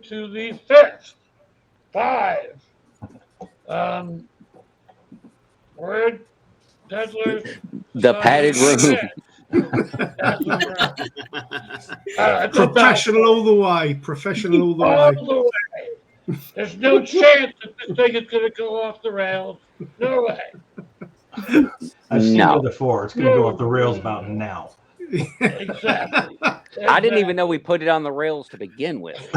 to the fifth. 5. Word Peddlers. The padded room. That's what we're at. It's Professional all the way. Professional all the all way. the way. There's no chance that this thing is going to go off the rails. No way. I've seen No. it before. It's going to go off the rails about now. Exactly. I didn't even know we put it on the rails to begin with.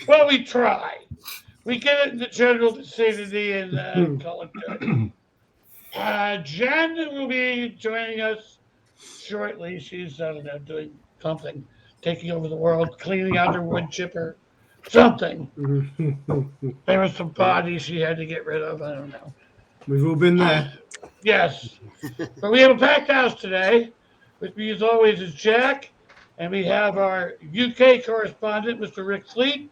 Well, we try. We get it in the general vicinity and call it good. Jen will be joining us shortly. She's, I don't know, doing something, taking over the world, cleaning out her wood chipper, something. There was some bodies she had to get rid of. I don't know. We've all been there. Yes. But we have a packed house today. With me, as always, is Jack. And we have our UK correspondent, Mr. Rick Fleet.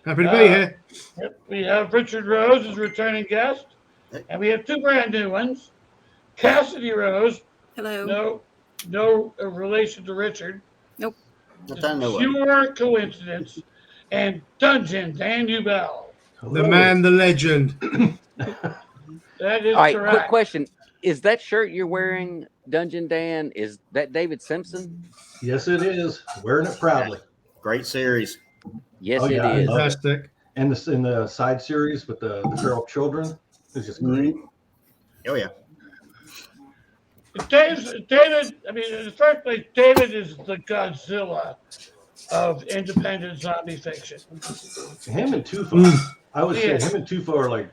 Happy to be here. Yep, we have Richard Rose as returning guest. And we have 2 brand new ones. Cassidy Rose. Hello. No relation to Richard. Nope. Just pure coincidence. And Dungeon Dan Ubell. The man, the legend. That is All right, correct. quick question. Is that shirt you're wearing, Dungeon Dan, is that David Simpson? Yes, it is. Wearing it proudly. Great series. Yes, Oh, it yeah, I is. love it. Fantastic. And this in the side series with the feral children. It's just great. Oh, yeah. David, I mean, in the first place, David is the Godzilla of independent zombie fiction. Him and Tufo. I would say Yeah. him and Tufo are like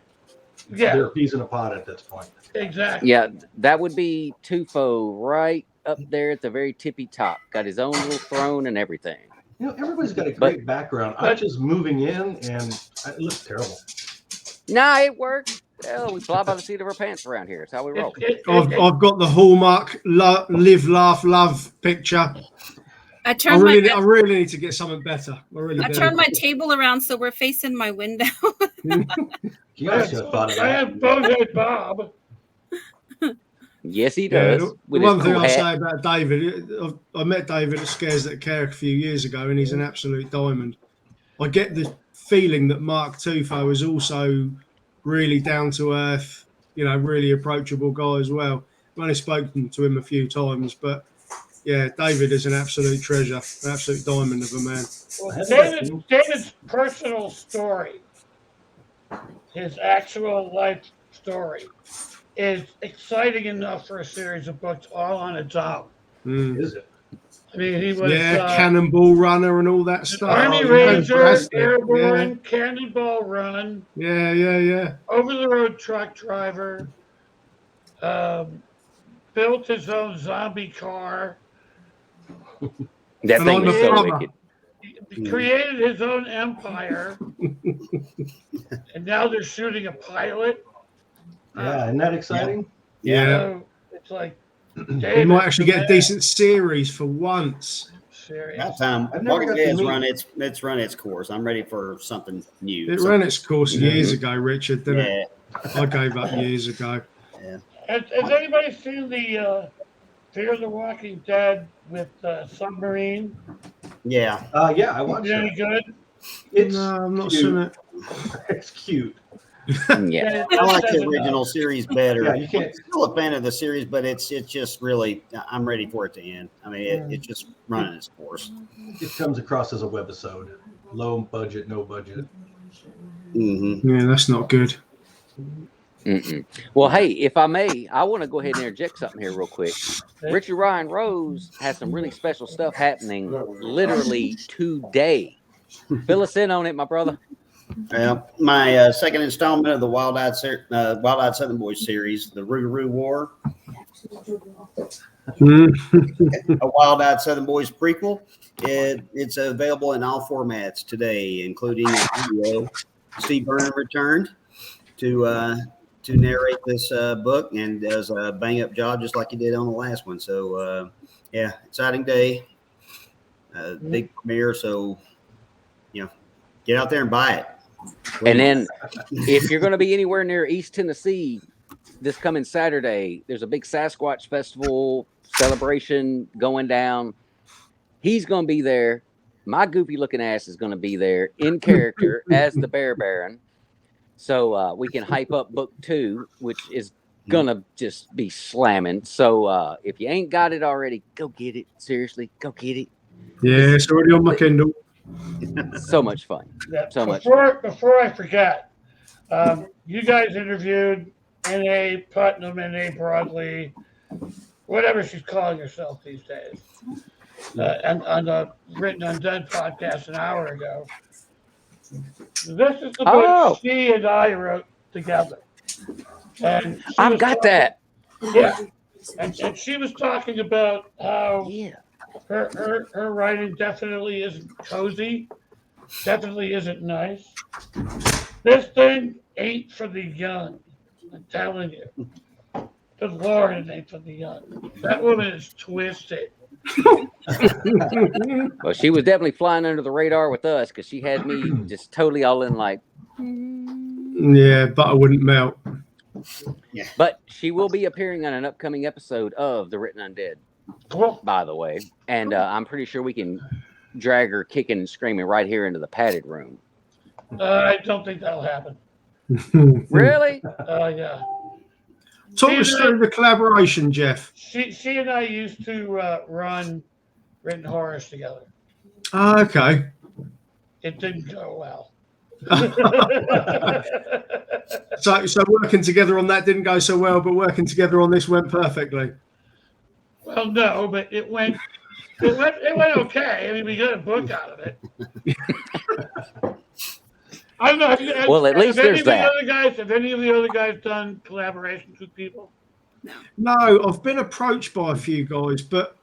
Yeah, they're peas in a pod at this point. exactly. Yeah, that would be Tufo right up there at the very tippy top. Got his own little throne and everything. You know, everybody's got a great background. I'm just moving in and it looks terrible. Nah, it worked. Hell, we fly by the seat of our pants around here. It's how we roll. I've got the hallmark live, laugh, love picture. I I really need to get something better. I turned my table around so we're facing my window. You should have thought of I that. have Bonehead Bob. Yes, he does. The with one his thing cool I'll hat. say about David, I met David at Scares That Care a few years ago, and he's an absolute diamond. I get the feeling that Mark Tufo is also really down to earth, really approachable guy as well. I've only spoken to him a few times, but yeah, David is an absolute treasure, an absolute diamond of a man. Well, David's personal story, his actual life story, is exciting enough for a series of books all on its own. Is it? I mean, he was Cannonball Runner and all that stuff. Army Ranger, Airborne, Cannonball Run. Yeah. Over the road truck driver. Built his own zombie car. That thing is so wicked. He created his own empire. And now they're shooting a pilot. Yeah, isn't that exciting? Yeah. So it's like We might actually get a decent series for once. That time, Walking Dead's run its course. I'm ready for something new. It ran its course years ago, Richard, didn't it? I gave up years ago. Yeah. Has anybody seen the Fear the Walking Dead with Submarine? Yeah. Yeah, I watched Any it. good? No, I'm not seen it. It's cute. Yeah. I like the original series better. Yeah, you can't. I'm still a fan of the series, but it's just really, I'm ready for it to end. I mean, it's just running its course. It comes across as a webisode. Low budget, no budget. Mm-hmm. Yeah, that's not good. Well, hey, if I may, I want to go ahead and interject something here real quick. Richard Ryan Rose has some really special stuff happening literally today. Fill us in on it, my brother. My second installment of the Wild-Eyed Southern Boys series, the Rougarou War. A Wild-Eyed Southern Boys prequel. It's available in all formats today, including video. Steve Byrne returned to narrate this book and does a bang-up job just like he did on the last one. So, exciting day. Big premiere, so, get out there and buy it. Please. And then if you're going to be anywhere near East Tennessee this coming Saturday, there's a big Sasquatch Festival celebration going down. He's going to be there. my goofy looking ass is going to be there in character as the Bear Baron. So we can hype up book 2, which is going to just be slamming. So if you ain't got it already, go get it. Seriously, go get it. Yeah, it's already on my Kindle. So much fun. Yeah. So much Before I forget, you guys interviewed N.A. Putnam, N.A. Broadley, whatever she's calling herself these days, and on the Written Undead podcast an hour ago. This is the book she and I wrote together. And I've got that. Yeah. And she was talking about how her writing definitely isn't cozy, definitely isn't nice. This thing ain't for the young. I'm telling you. Good Lord, it ain't for the young. That woman is twisted. Well, she was definitely flying under the radar with us because she had me just totally all in like. Yeah, butter wouldn't melt. Yeah. But she will be appearing on an upcoming episode of The Written Undead, Cool. by the way. And I'm pretty sure we can drag her kicking and screaming right here into the padded room. I don't think that'll happen. Really? Yeah. Talk us through the collaboration, Jeff. She and I used to run Written Horrors together. Okay. It didn't go well. So working together on that didn't go so well, but working together on this went perfectly. Well, no, but it went okay. I mean, we got a book out of it. I don't know. Well, at least there's that. Have any of the other guys done collaborations with people? No, I've been approached by a few guys, but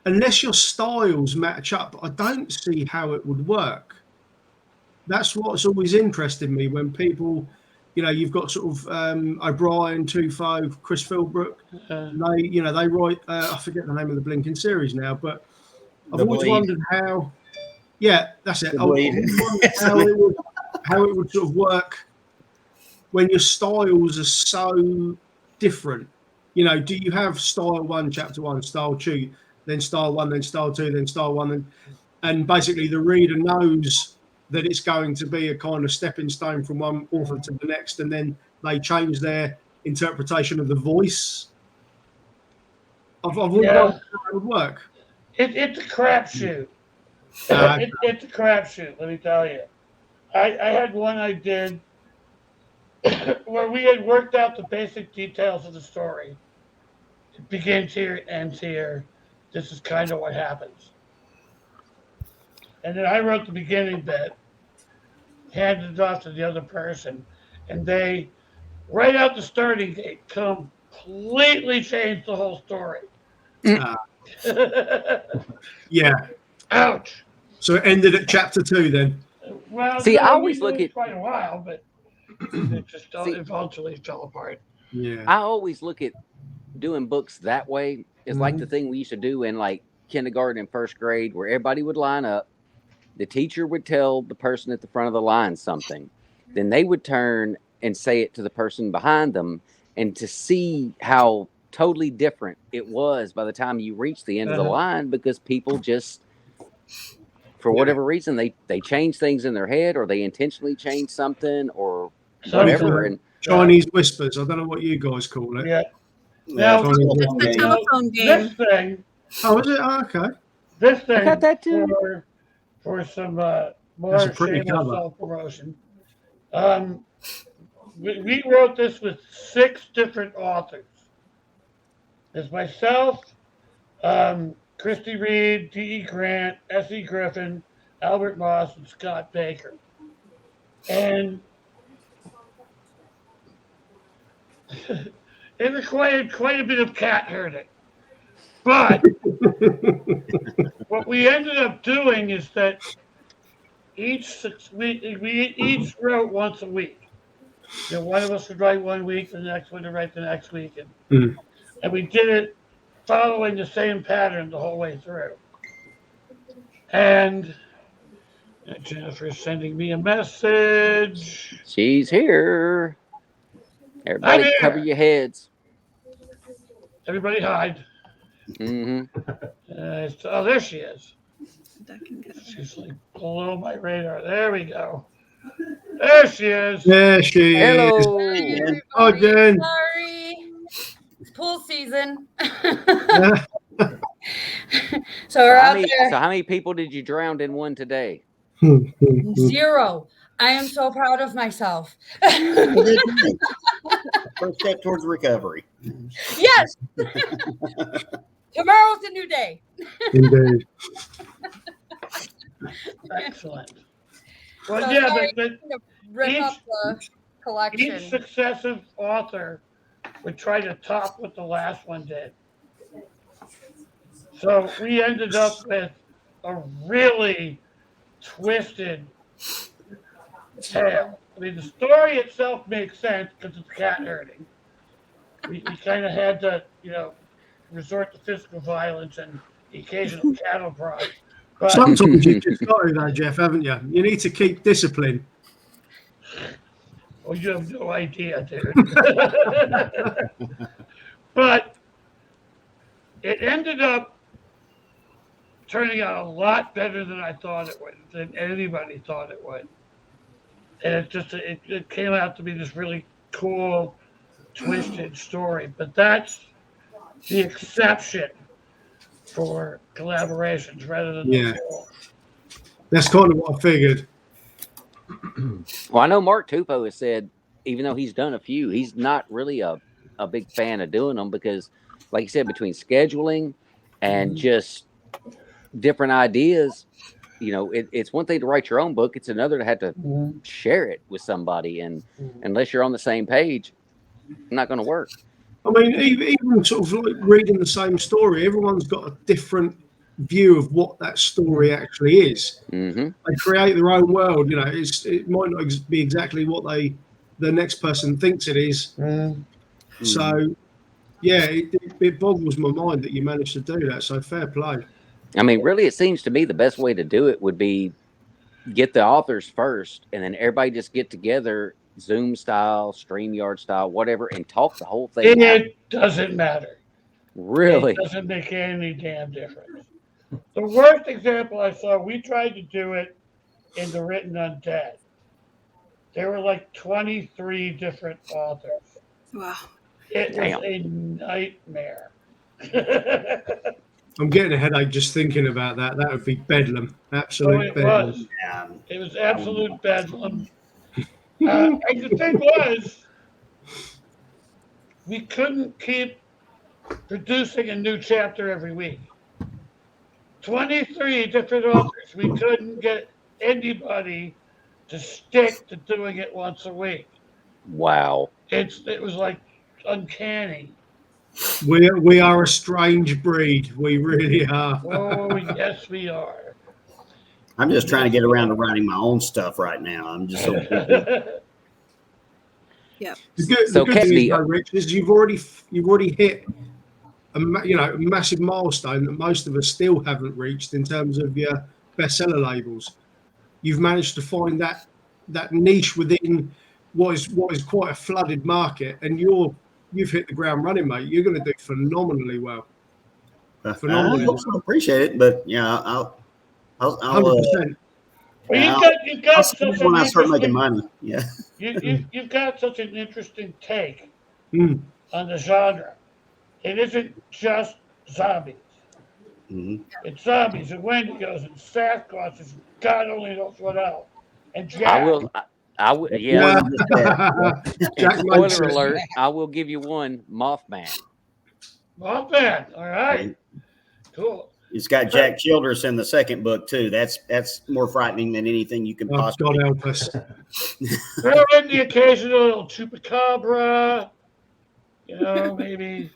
unless your styles match up, I don't see how it would work. That's what's always interested me when people, you've got sort of O'Brien, Tufo, Chris Philbrook. They write. I forget the name of the blinking series now, but I've always wondered how. Yeah, that's it. How it would sort of work when your styles are so different. Do you have style 1, chapter 1, style 2, then style 1, then style 2, then style 1, and basically the reader knows that it's going to be a kind of stepping stone from one author to the next, and then they change their interpretation of the voice. I've wondered how it would work. It's a crapshoot. It's a crapshoot, let me tell you. I had one I did where we had worked out the basic details of the story. It begins here, it ends here. This is kind of what happens. And then I wrote the beginning bit, handed it off to the other person, and they, right out the starting gate, completely changed the whole story. Yeah. Ouch. So it ended at chapter 2 then. Well, see, I always look at quite a while, but it just eventually fell apart. Yeah. I always look at doing books that way. It's like the thing we used to do in like kindergarten and first grade, where everybody would line up. The teacher would tell the person at the front of the line something, then they would turn and say it to the person behind them, and to see how totally different it was by the time you reach the end of the line, because people just, for whatever reason, they change things in their head, or they intentionally change something, or whatever. And Chinese whispers. I don't know what you guys call it. Yeah. Now, It's the telephone game. this thing. Oh, is it? Oh, okay. This thing. I got that too. For some That's more a pretty shameless cover. self-promotion. We wrote this with 6 different authors. There's myself, Christy Reed, D.E. Grant, S.E. Griffin, Albert Moss, and Scott Baker. And it required quite a bit of cat herding. But what we ended up doing is that we each wrote once a week. One of us would write 1 week, the next one would write the next week. And we did it following the same pattern the whole way through. And Jennifer's sending me a message. she's here. Everybody, here. cover your heads. Everybody hide. Mm-hmm. Oh, there she is. that can go. She's like below my radar. There we go. There she is. There she is. Hello. Jen. Oh, Jen. Sorry. It's pool season. Yeah. So we're out So there. how many people did you drown in one today? 0. I am so proud of myself. First step towards recovery. Yes. Tomorrow's a new day. Indeed. Excellent. Well, So yeah, sorry but to rip up the collection. each successive author would try to top what the last one did. So we ended up with a really twisted tale. I mean, the story itself makes sense because it's cat herding. We kind of had to, resort to physical violence and the occasional cattle prod. But Sometimes you've just got to, though, Jeff, haven't you? You need to keep discipline. well, you have no idea, dude. But it ended up turning out a lot better than I thought it would, than anybody thought it would. And it came out to be this really cool, twisted story. But that's the exception for collaborations rather than Yeah. the rule. That's kind of what I figured. Well, I know Mark Tupou has said, even though he's done a few, he's not really a big fan of doing them because, like you said, between scheduling and just different ideas, it's one thing to write your own book. It's another to have to share it with somebody. And unless you're on the same page, it's not going to work. I mean, even sort of like reading the same story, everyone's got a different view of what that story actually is. Mm-hmm. They create their own world. It might not be exactly what the next person thinks it is. So, yeah, it boggles my mind that you managed to do that. So fair play. I mean, really, it seems to me the best way to do it would be get the authors first, and then everybody just get together, Zoom style, StreamYard style, whatever, and talk the whole thing out. It doesn't matter. Really? It doesn't make any damn difference. The worst example I saw, we tried to do it in The Written Undead. There were like 23 different authors. Wow. It Damn. was a nightmare. I'm getting a headache just thinking about that. That would be bedlam. So Absolute it bedlam. was. Yeah. It was absolute bedlam. And the thing was, we couldn't keep producing a new chapter every week. 23 different authors. We couldn't get anybody to stick to doing it once a week. Wow. It was like uncanny. We are a strange breed. We really are. Oh, yes, we are. I'm just trying to get around to writing my own stuff right now. I'm just so busy. The So, good thing Cassidy- is, though, Rich, is you've already hit a massive milestone that most of us still haven't reached in terms of your bestseller labels. You've managed to find that niche within what is quite a flooded market, and you've hit the ground running, mate. You're going to do phenomenally well. I Phenomenal. hope so. Appreciate it, but yeah, I'll 100%. Well, you've got I'll such spend it an when I start making interesting, money. Yeah. you've got such an interesting take Mm. on the genre. It isn't just zombies. Mhm. It's zombies and Wendigos and Sasquatches and God only knows what else. And Jack. I will, yeah. More than just that. And Jack makes spoiler it. alert, I will give you one, Mothman. Not bad. All right. Cool. It's got Jack Childress in the second book too. That's more frightening than anything you can Oh, possibly. God help us. Throw in the occasional little chupacabra. Maybe.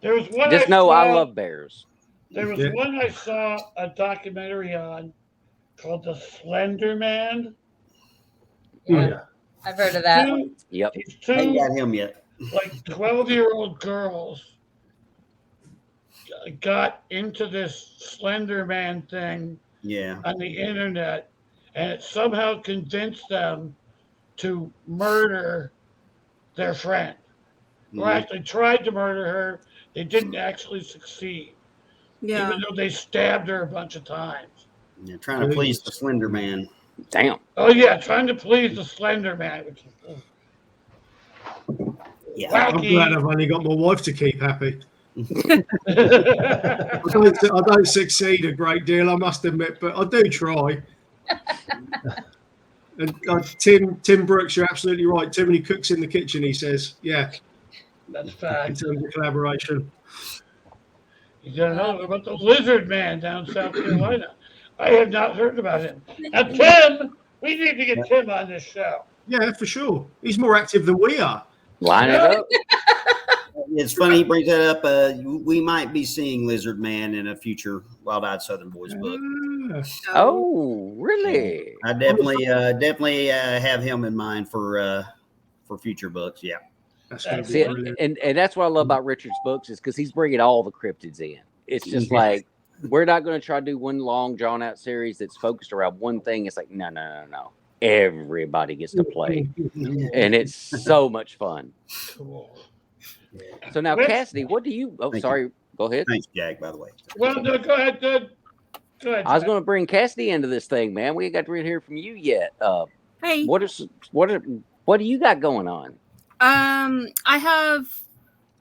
There was one. Just know I love bears. There was Yeah. one I saw a documentary on called The Slender Man. Yeah, I've heard of that. Yep. These Ain't two got him yet. like 12-year-old girls got into this Slender Man thing Yeah. on the internet, and it somehow convinced them to murder their friend. Or Mhm. actually tried to murder her. They didn't actually succeed, Yeah. even though they stabbed her a bunch of times. Yeah, trying to please the Slender Man. Damn. Oh yeah, trying to please the Slender Man, which is Yeah. I'm glad wacky. I've only got my wife to keep happy. Yeah, I don't succeed a great deal, I must admit, but I do try. And Tim Brooks, you're absolutely right. Too many cooks in the kitchen, he says. Yeah, that's in fact. terms of collaboration. You don't know about the Lizard Man down South Carolina. I have not heard about him. Now, Tim, we need to get Tim on this show. Yeah, for sure. He's more active than we are. Line it Yeah. up. It's funny he brings that up. We might be seeing Lizard Man in a future Wild Eyed Southern Boys book. Ah, Oh, really? I definitely have him in mind for future books. Yeah. that's going to be See, brilliant. and that's what I love about Richard's books is because he's bringing all the cryptids in. It's just like we're not going to try to do one long drawn out series that's focused around one thing. It's like no. Everybody gets to play, and it's so much fun. Cool. So now, Which- Cassidy, what do you? Oh, Thank sorry. Go ahead. Thanks, Jack. By the way. Well, no, go ahead. Go ahead. I was Jack. going to bring Cassidy into this thing, man. We ain't got to hear from you yet. Hey. What do you got going on? I have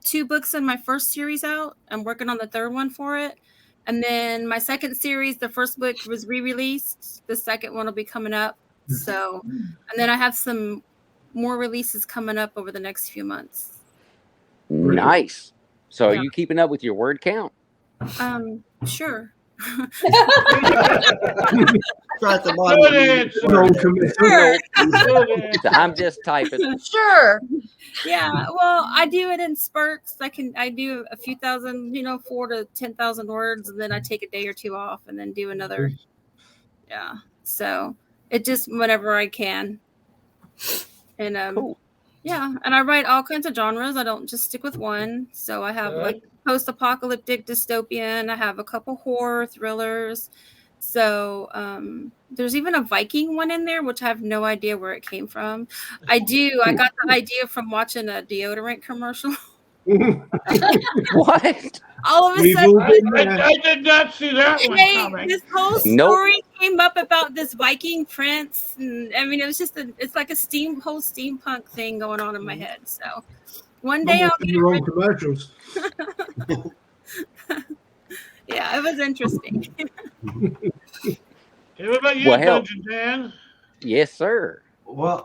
2 books in my first series out. I'm working on the third one for it. And then my second series, the first book was re-released. The second one will be coming up. So, and then I have some more releases coming up over the next few months. Nice. So, Yeah. are you keeping up with your word count? Sure. Try at the bottom. Good answer. Non-committal. Sure. Good answer. So I'm just typing. Sure. Yeah. Well, I do it in spurts. I do a few thousand, 4,000 to 10,000 words, and then I take a day or 2 off, and then do another. Yeah. So it just whenever I can. And Cool. yeah, and I write all kinds of genres. I don't just stick with one. So I have like post-apocalyptic dystopian. I have a couple horror thrillers. So there's even a Viking one in there, which I have no idea where it came from. I got the idea from watching a deodorant commercial. What? All of a We've sudden, all been there. I did not see that one hey, coming. this whole Nope. story came up about this Viking prince, and I mean, it was just it's like a whole steampunk thing going on in my head. So one day I'll get the it wrong commercials. Yeah, it was interesting. Hey, what about you, Well, hell. Dungeon Dan? Yes, sir. Well,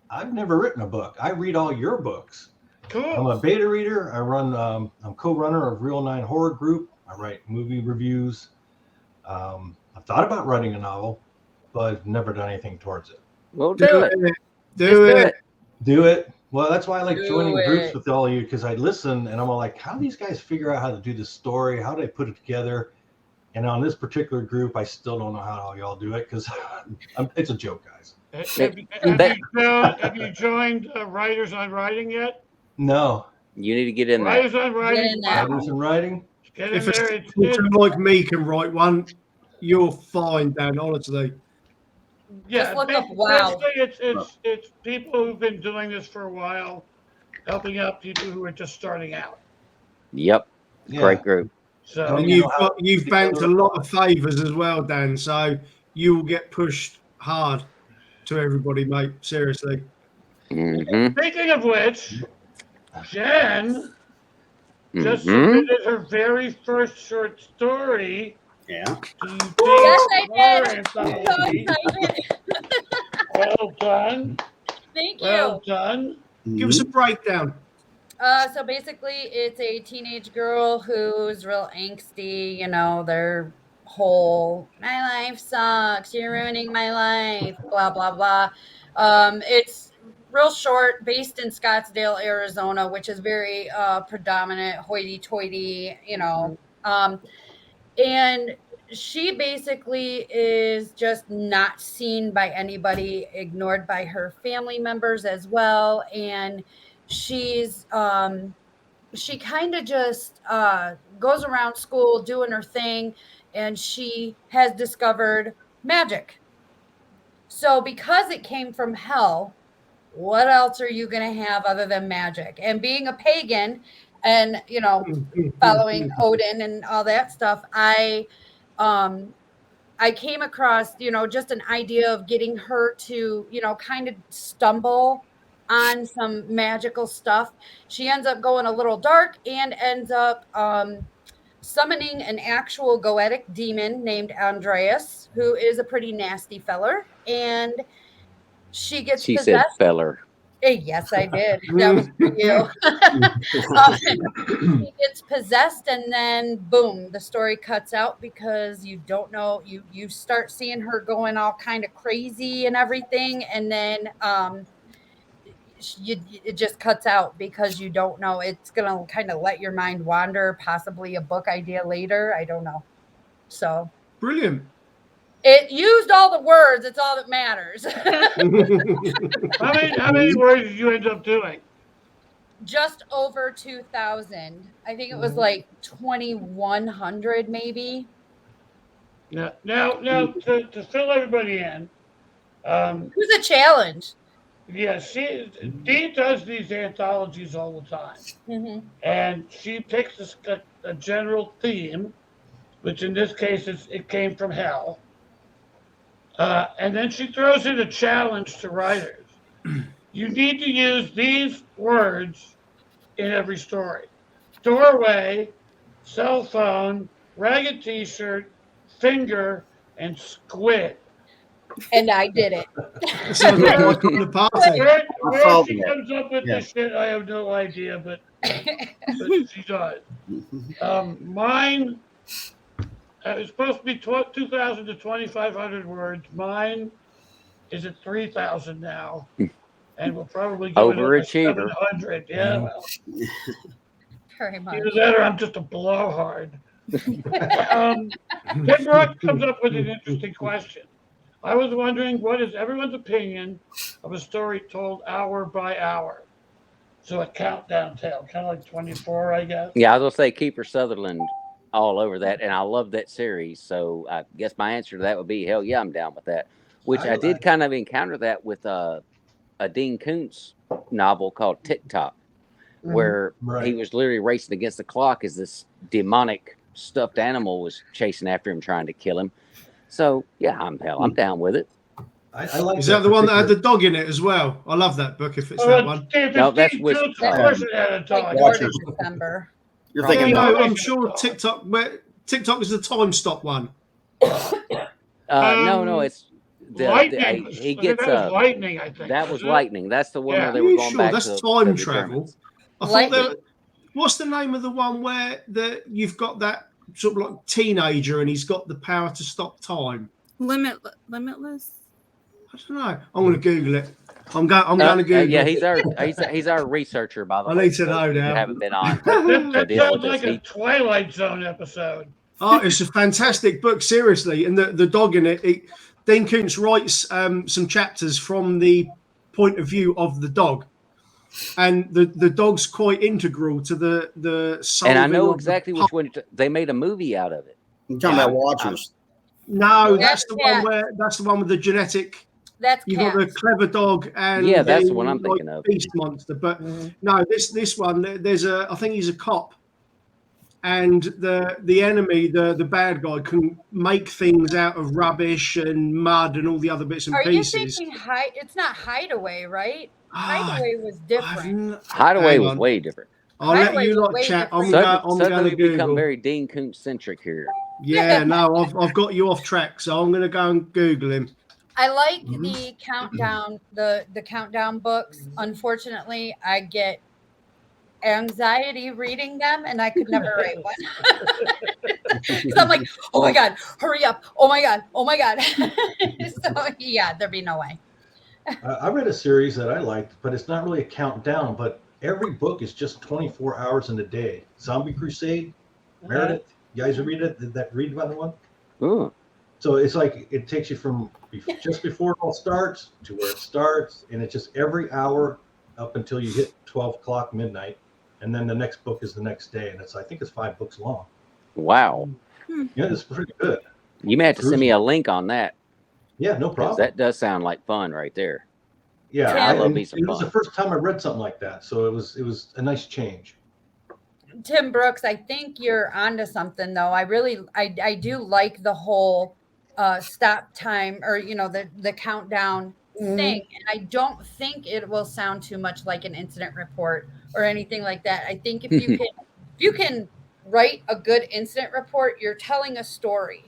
I've never written a book. I read all your books. I'm Cool. a beta reader. I'm co-runner of Real 9 Horror Group. I write movie reviews. I've thought about writing a novel, but I've never done anything towards it. Well, do it. Do Just it. Do it. Well, that's why I like Do joining it. groups with all of you, because I listen and I'm all like, how do these guys figure out how to do this story? How do they put it together? And on this particular group, I still don't know how all y'all do it because it's a joke, guys. Have you joined Writers on Writing yet? No. You need to get in there. Writers on Writing. in there. Writers and writing? Get in If a there. It's, person like me can write one, you're fine, Dan, honestly. yeah, Just look up WoW. basically it's people who've been doing this for a while, helping out people who are just starting out. Yep. Yeah. Great group. So And you've banked a lot of favours as well, Dan. So you will get pushed hard to everybody, mate. Seriously. Mm-hmm. speaking of which, Jen just Mm-hmm. submitted her very first short story Yeah. to Yes, I Horror did. I'm so Anthology. excited. Well done. Thank you. Well done. Give us a breakdown. So basically, it's a teenage girl who's real angsty. Their whole "my life sucks, you're ruining my life," blah blah blah. It's real short, based in Scottsdale, Arizona, which is very predominant hoity-toity. And she basically is just not seen by anybody, ignored by her family members as well, and she's she kind of just goes around school doing her thing, and she has discovered magic. So because it came from hell, what else are you going to have other than magic? And being a pagan and following Odin and all that stuff, I I came across, just an idea of getting her to, kind of stumble on some magical stuff. She ends up going a little dark and ends up summoning an actual goetic demon named Andreas, who is a pretty nasty feller. And she gets She possessed. said feller. Yes, I did. That was for you. She gets possessed, and then boom, the story cuts out because you don't know. You start seeing her going all kind of crazy and everything, and then it just cuts out because you don't know. It's gonna kind of let your mind wander, possibly a book idea later. I don't know. So Brilliant. it used all the words. It's all that matters. How many words did you end up doing? Just over 2,000. I think it was like 2,100 maybe. Now, to fill everybody in, It was a challenge. yeah, Dee does these anthologies all the time, Mm-hmm. and she picks a general theme, which in this case it came from hell, and then she throws in a challenge to writers. You need to use these words in every story: doorway, cell phone, ragged t-shirt, finger, and squid. And I did it. That sounds like my kind of party. Where she comes up with Yeah. this shit, I have no idea, but she does. Mine is supposed to be 2,000 to 2,500 words. Mine is at 3,000 now, and we'll probably go Overachiever. 700. Yeah, well, Very much. either that or I'm just a blowhard. Tim Brooks comes up with an interesting question. I was wondering, what is everyone's opinion of a story told hour by hour? So a countdown tale, kind of like 24, I guess. Yeah, I was gonna say Kiefer Sutherland all over that, and I love that series. So I guess my answer to that would be hell yeah, I'm down with that. Which I did kind of encounter that with a Dean Koontz novel called TikTok, where he was literally racing against the clock as this demonic stuffed animal was chasing after him, trying to kill him. So yeah, I'm down with it. I like. Is that the one that had the dog in it as well? I love that book. If it's that one. No, that's with. Of course it had a Like dog. George December. You're Yeah, thinking no, about I'm sure TikTok. TikTok is the time stop one. No, it's Lightning. he I think gets that was lightning. I think that was it? lightning. That's the one Yeah. where they Are were you going sure? back That's to time the travel. Germans. I thought Lightning. what's the name of the one where you've got that sort of like teenager and he's got the power to stop time? Limitless. I don't know. I'm going to Google it. I'm going to Google. Yeah, it. he's our researcher, by the I way. need to know You now. haven't been on. That deal sounds with like this. a Twilight Zone episode. Oh, it's a fantastic book, seriously. And the dog in it, Dean Koontz writes some chapters from the point of view of the dog. And the dog's quite integral to the solving. And I know of exactly which one. They made a movie out of it. You're talking about Watchers. No, That's that's the one with the genetic. That's You got cat. the clever dog and Yeah, that's the one I'm thinking of. Beast monster. But no, this one I think he's a cop, and the enemy, the bad guy, can make things out of rubbish and mud and all the other bits and Are you pieces. thinking it's not Hideaway, right? Ah, Hideaway was different. Hideaway Hang was on. way different. I'll let Hideaway you was lot way chat. I'm different. going Suddenly to we become Google. very Dean Koontz centric here. Yeah, no, I've got you off track, so I'm going to go and Google him. I like the countdown, the countdown books. Unfortunately, I get anxiety reading them, and I could never write one. 'Cause I'm like, oh my god, hurry up! Oh my god, oh my god. So yeah, there'd be no way. I read a series that I liked, but it's not really a countdown. But every book is just 24 hours in a day. Zombie Crusade, Meredith. You guys read it? Did that read about the one? Ooh. So it's like it takes you from just before it all starts to where it starts, and it's just every hour up until you hit 12 o'clock midnight, and then the next book is the next day, and I think it's 5 books long. Wow. Yeah, it's pretty good. You may have to send me a link on that. Yeah, no 'Cause problem. that does sound like fun right there. Yeah, I love and me some it was fun. the first time I read something like that, so it was a nice change. Tim Brooks, I think you're onto something though. I do like the whole stop time, or the countdown thing. And I don't think it will sound too much like an incident report or anything like that. I think if you can write a good incident report, you're telling a story.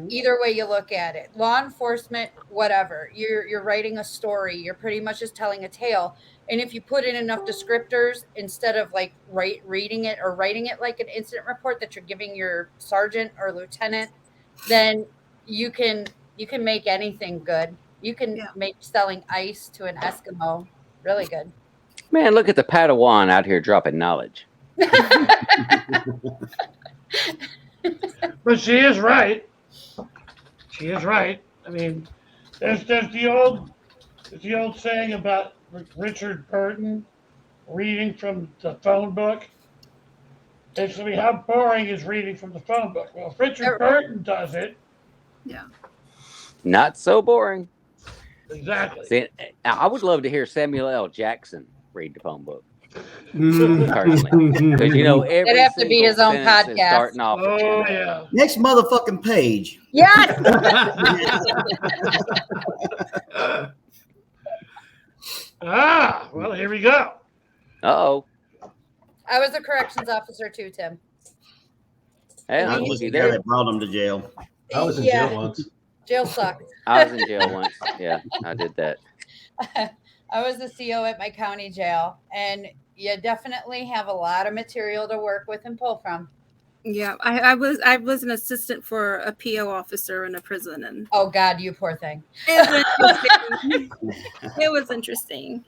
Either way you look at it, law enforcement, whatever, you're writing a story. You're pretty much just telling a tale. And if you put in enough descriptors instead of like reading it or writing it like an incident report that you're giving your sergeant or lieutenant, then you can make anything good. You can make selling ice to an Eskimo really good. Man, look at the Padawan out here dropping knowledge. But she is right. She is right. I mean, there's the old saying about Richard Burton reading from the phone book. Basically, how boring is reading from the phone book? Well, if Richard Burton does it, not so boring. Exactly. See, I would love to hear Samuel L. Jackson read the phone book. Personally, because it'd have to be his own podcast. Starting off. Oh yeah. Next motherfucking page. Yes. Well, here we go. Uh-oh. I was a corrections officer too, Tim. Hey, I was the guy that brought him to jail. I was in jail once. Jail sucked. I was in jail once. Yeah, I did that. I was the CO at my county jail, and you definitely have a lot of material to work with and pull from. Yeah, I was an assistant for a PO officer in a prison, and oh God, you poor thing. It was interesting.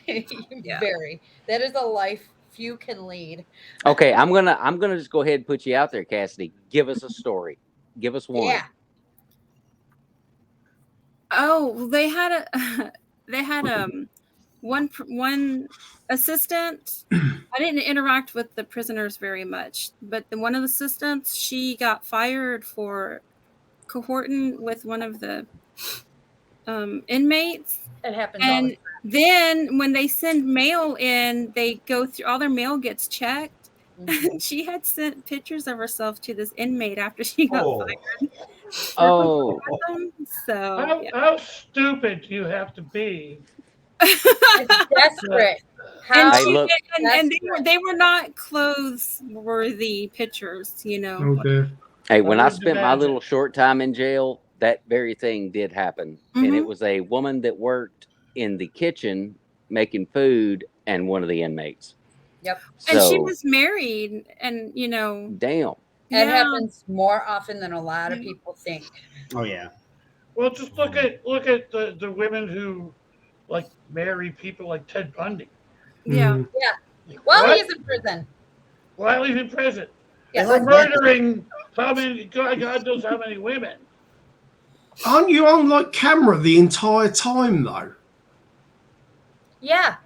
Very. That is a life few can lead. Okay, I'm gonna just go ahead and put you out there, Cassidy. Give us a story. Give us one. Yeah. Oh, they had one assistant. I didn't interact with the prisoners very much, but one of the assistants, she got fired for cohorting with one of the inmates. It happens. And then when they send mail in, they go through all their mail gets checked. Mm-hmm. She had sent pictures of herself to this inmate after she got fired. Oh, so how stupid do you have to be? It's desperate. And they were not clothes worthy pictures, Okay. Hey, when I spent my little short time in jail, that very thing did happen. Mm-hmm. And it was a woman that worked in the kitchen making food and one of the inmates. Yep. And she was married, and damn. It happens more often than a lot of people think. Oh yeah. Well, just look at the women who like marry people like Ted Bundy. Yeah. Yeah. While he's in prison. While he's in prison. Yeah. For murdering how many? God knows how many women. Aren't you on camera the entire time though? Yeah.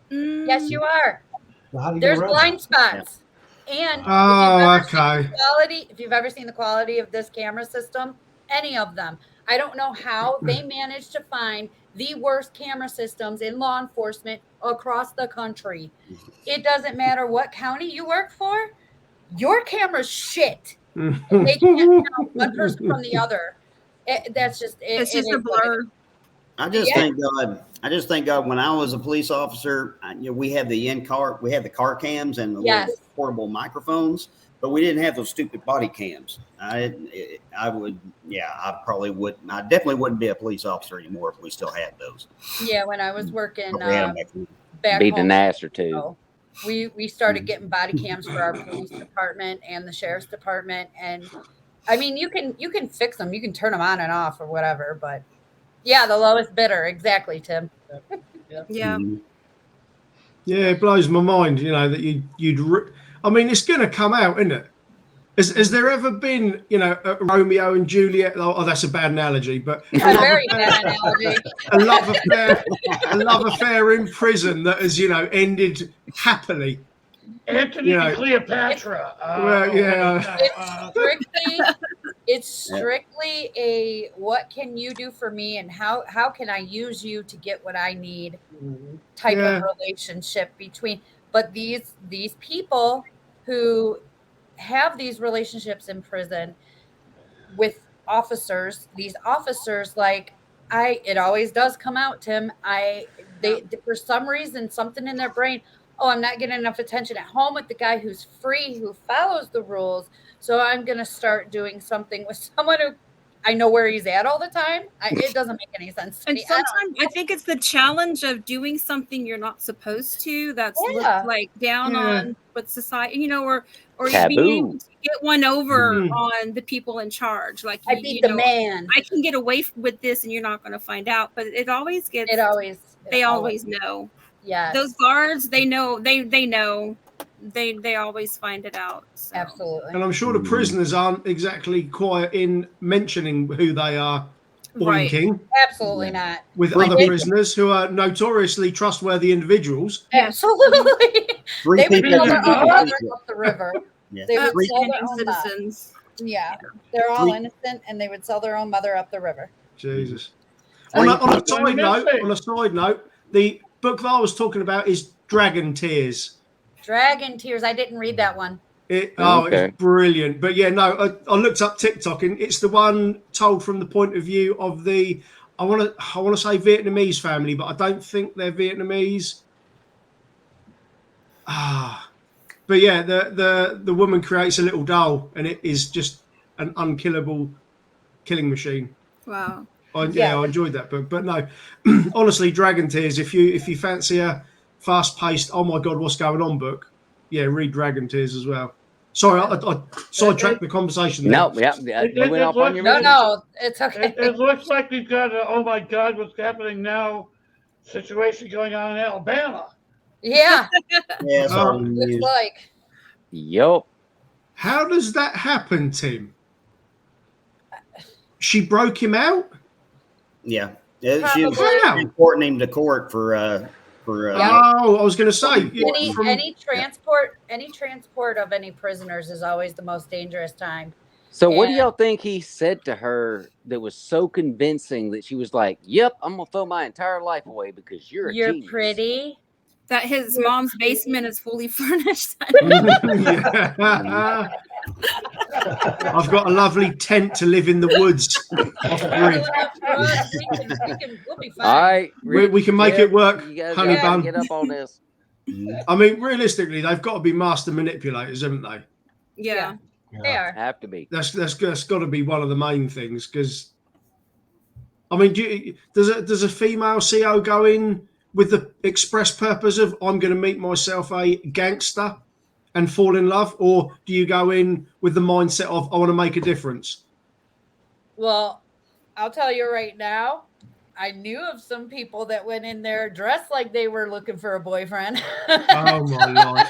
Yes, you are. Well, how do you There's get around blind that? spots. And if you've ever seen the quality of this camera system, any of them, I don't know how they managed to find the worst camera systems in law enforcement across the country. It doesn't matter what county you work for, your camera's shit. They can't tell one person from the other. It's just a blur. I just thank God when I was a police officer, we had the car cams and the little portable microphones, but we didn't have those stupid body cams. I definitely wouldn't be a police officer anymore if we still had those. Yeah, when I was working back beat an ass or two. We started getting body cams for our police department and the sheriff's department, and I mean you can fix them, you can turn them on and off or whatever, but yeah, the lowest bidder, exactly, Tim. Yeah. Yeah, it blows my mind, that you'd. I mean, it's going to come out, isn't it? Has there ever been, a Romeo and Juliet? Oh, that's a bad analogy, but a very bad analogy. A love affair in prison that has, ended happily. Anthony and Cleopatra. Well, yeah. It's strictly a what can you do for me and how can I use you to get what I need type of relationship between. But these people who have these relationships in prison with officers, like it always does come out, Tim. They for some reason, something in their brain, oh, I'm not getting enough attention at home with the guy who's free, who follows the rules. So I'm going to start doing something with someone who I know where he's at all the time. It doesn't make any sense to And me. sometimes I think it's the challenge of doing something you're not supposed to. That's looked like down on with society, or Taboo. being able to get one over on the people in charge. Like I beat the man. I can get away with this, and you're not going to find out. But it always gets. They always know. Yeah. Those guards, they know. They know. They always find it out. So. Absolutely. And I'm sure the prisoners aren't exactly quiet in mentioning who they are oinking. Right. Absolutely not. With other prisoners who are notoriously trustworthy individuals. Absolutely. Three they would people sell their own mother up the river. Yeah. They would sell their own citizens. Yeah. They're all innocent, and they would sell their own mother up the river. Jesus. On a side note, the book that I was talking about is Dragon Tears. Dragon Tears. I didn't read that one. It's brilliant. But yeah, no, I looked up TikTok, and it's the one told from the point of view of the I want to say Vietnamese family, but I don't think they're Vietnamese. But yeah, the woman creates a little doll, and it is just an unkillable killing machine. Wow. I enjoyed that book, but no, honestly, Dragon Tears. If you fancy a fast-paced, oh my god, what's going on book, read Dragon Tears as well. Sorry, I sidetracked the conversation there. No, No, it's okay. It looks like we've got a, oh my god, what's happening now situation going on in Alabama. Yeah. Yeah, looks like. Yup. How does that happen, Tim? She broke him out? Yeah. She was reporting him to court for I was going to say any transport of any prisoners is always the most dangerous time. So what do y'all think he said to her that was so convincing that she was like, "Yep, I'm gonna throw my entire life away because you're genius." Pretty. That his mom's basement is fully furnished. I've got a lovely tent to live in the woods off grid. We'll be fine. All right, we can make it work, honey bun. Get up on this. I mean, realistically, they've got to be master manipulators, haven't they? Yeah. They are. Have to be. That's got to be one of the main things. Because, I mean, does a female CO go in with the express purpose of I'm going to make myself a gangster and fall in love, or do you go in with the mindset of I want to make a difference? Well, I'll tell you right now, I knew of some people that went in there dressed like they were looking for a boyfriend. Oh my life.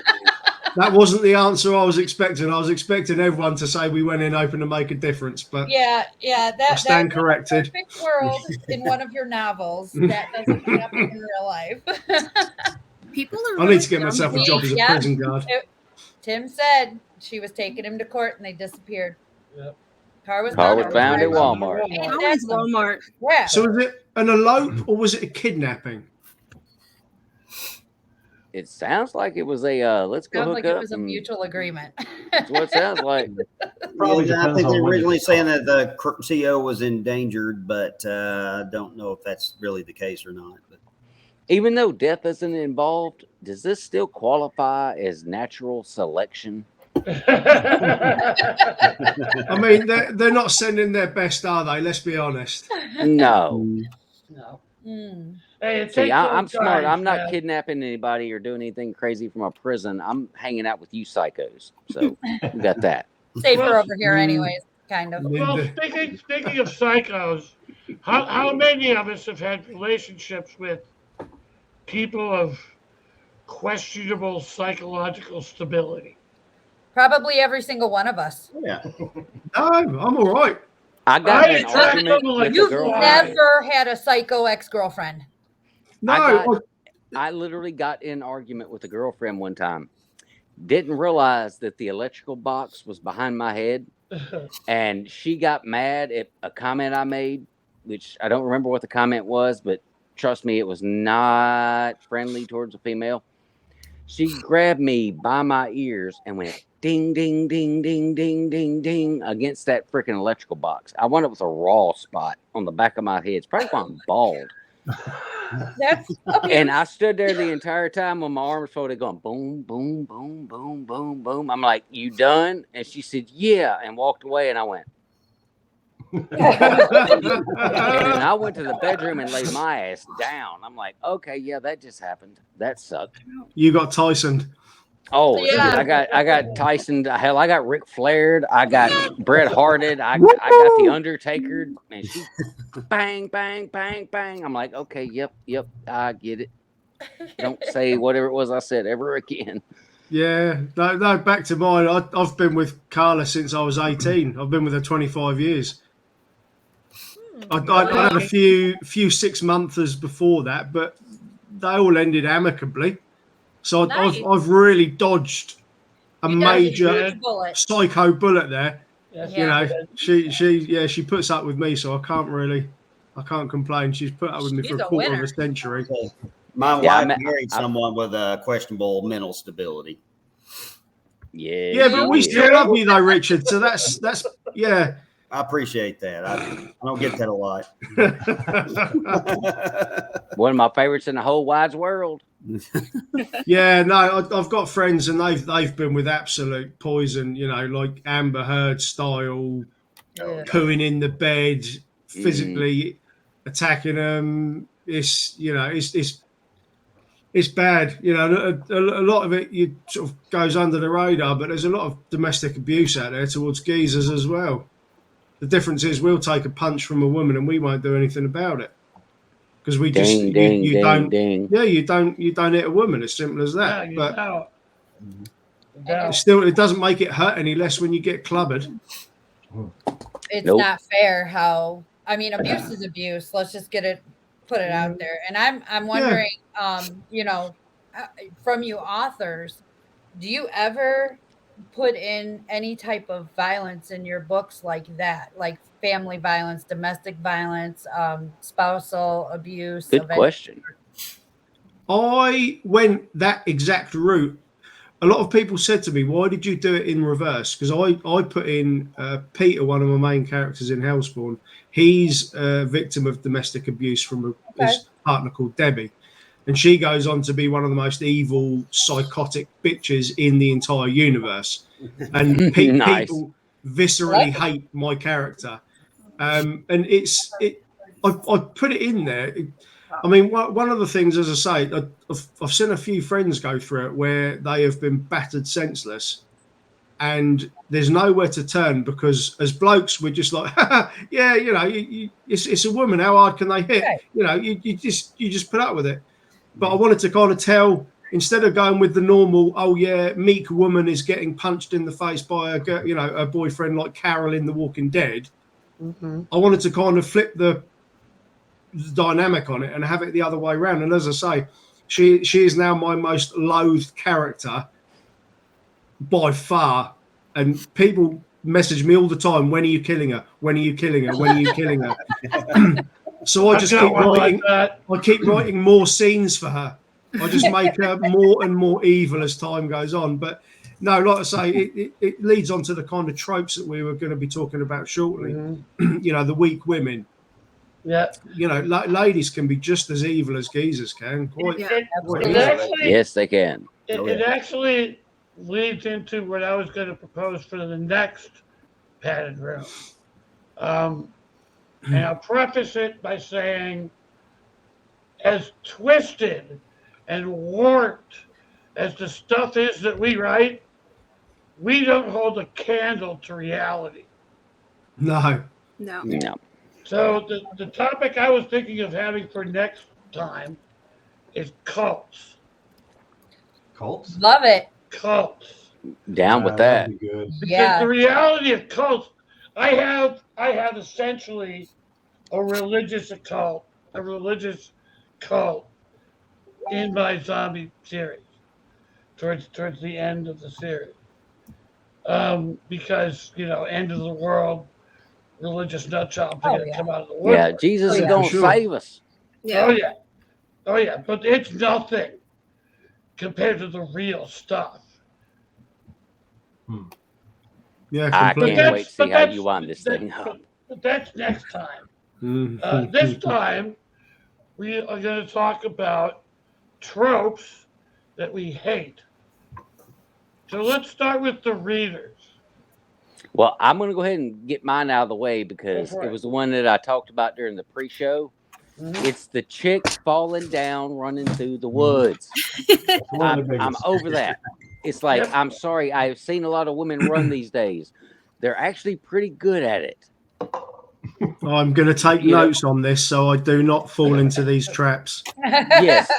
That wasn't the answer I was expecting. I was expecting everyone to say we went in open to make a difference, but yeah, I stand corrected. Perfect world in one of your novels. That doesn't happen in real life. People are. I need to get myself a job as a prison guard. Tim said she was taking him to court and they disappeared. Yep. Car was found at Walmart. Always Walmart. Yeah. So was it an elope or was it a kidnapping? It sounds like it was a let's go hook like up. It was a mutual agreement. That's what it sounds like. I think they're originally saying that the CEO was endangered, but don't know if that's really the case or not. But even though death isn't involved, does this still qualify as natural selection? I mean, they're not sending their best, are they? Let's be honest. No. No. Mm. Hey, see, I'm smart. I'm not kidnapping anybody or doing anything crazy from a prison. I'm hanging out with you psychos. So we got that. Safer over here anyways, kind of. Well, speaking of psychos, how many of us have had relationships with people of questionable psychological stability? Probably every single one of us. Yeah. No, I'm all right. I got an argument with You've a girlfriend. never had a psycho ex-girlfriend. No. I literally got in an argument with a girlfriend one time. Didn't realize that the electrical box was behind my head. And she got mad at a comment I made, which I don't remember what the comment was, but trust me, it was not friendly towards a female. She grabbed me by my ears and went ding, ding, ding, ding, ding, ding, ding against that freaking electrical box. I wound up with a raw spot on the back of my head. It's probably why I'm bald. That's And I stood there the entire time with my arms folded, going boom, boom, boom, boom, boom, boom. I'm like, "You done?" And she said, "Yeah," and walked away. And I went. And I went to the bedroom and laid my ass down. I'm like, "Okay, yeah, that just happened. That sucked." You got Tyson. Oh, Yeah. shit. I got Tyson. Hell, I got Ric Flair. I got Bret Harted. I got the Undertaker. And she bang, bang, bang, bang. I'm like, okay, yep, I get it. Don't say whatever it was I said ever again. Yeah, no, back to mine. I've been with Carla since I was 18. I've been with her 25 years. I had a few 6-monthers before that, but they all ended amicably. So Nice. I've really dodged a You dodged major a huge bullet. psycho bullet there. Yes, You Yeah. know, she puts up with me, so I can't complain. She's put up with me She's for a a quarter of winner. a century. My Yeah, wife married someone with a questionable mental stability. Yeah. Yeah, but we she still did. love you though, Richard. So that's yeah. I appreciate that. I don't get that a lot. One of my favorites in the whole wide world. Yeah, no, I've got friends and they've been with absolute poison, you know, like Amber Heard style, Yeah. pooing in the bed, physically attacking them. It's bad. You know, a lot of it you sort of goes under the radar, but there's a lot of domestic abuse out there towards geezers as well. The difference is we'll take a punch from a woman and we won't do anything about it because we just Ding, ding, you ding, don't. ding. Yeah, you don't hit a woman. As simple as Yeah, that. you But know. still, it doesn't make it hurt any less when you get clubbered. It's Nope. not fair how abuse is abuse. Let's just put it out there. And I'm wondering, you know, from you authors, do you ever put in any type of violence in your books like that, like family violence, domestic violence, spousal abuse? Good question. I went that exact route. A lot of people said to me, "Why did you do it in reverse?" Because I put in Peter, one of my main characters in Hellspawn. He's a victim of domestic abuse from his partner called Debbie, and she goes on to be one of the most evil, psychotic bitches in the entire universe. And Nice. people viscerally hate my character, and I put it in there. I mean, one of the things, as I say, I've seen a few friends go through it where they have been battered senseless, and there's nowhere to turn because as blokes, we're just like, yeah, you know, it's a woman. How hard can they hit? Right. You know, you just put up with it. But I wanted to kind of tell, instead of going with the normal, oh yeah, meek woman is getting punched in the face by a boyfriend like Carol in The Walking Dead. Mm-hmm. I wanted to kind of flip the dynamic on it and have it the other way around. And as I say, she is now my most loathed character by far. And people message me all the time, when are you killing her? When are you killing her? When are you killing her? So I just keep writing. I keep writing more scenes for her. I just make her more and more evil as time goes on. But no, like I say, it leads on to the kind of tropes that we were going to be talking about shortly. Mm-hmm. You know, the weak women. Yeah. You know, ladies can be just as evil as geezers can. Yes, they can. It actually leads into what I was going to propose for the next padded room. And I'll preface it by saying, as twisted and warped as the stuff is that we write, we don't hold a candle to reality. No. So the topic I was thinking of having for next time is cults. Cults? Love it. Cults. Down with that. That'd be good. Because the reality of cults, I have essentially a religious cult in my zombie series towards the end of the series. Because, you know, end of the world, religious nutjobs are going to come out of the woodwork. Yeah, Jesus is going to save us. Yeah. Oh, yeah. But it's nothing compared to the real stuff. Yeah, I completely. can't wait to see but how that's- you wind this thing up. But that's next time. Mhm. This time, we are going to talk about tropes that we hate. So let's start with the readers. Well, I'm going to go ahead and get mine out of the way because for it it. was the one that I talked about during the pre-show. Mhm. It's the chick falling down, running through the woods. One of the I'm biggest. over that. It's like, Yep. I'm sorry, I've seen a lot of women run these days. They're actually pretty good at it. I'm going to take You know- notes on this so I do not fall into these traps. Yes.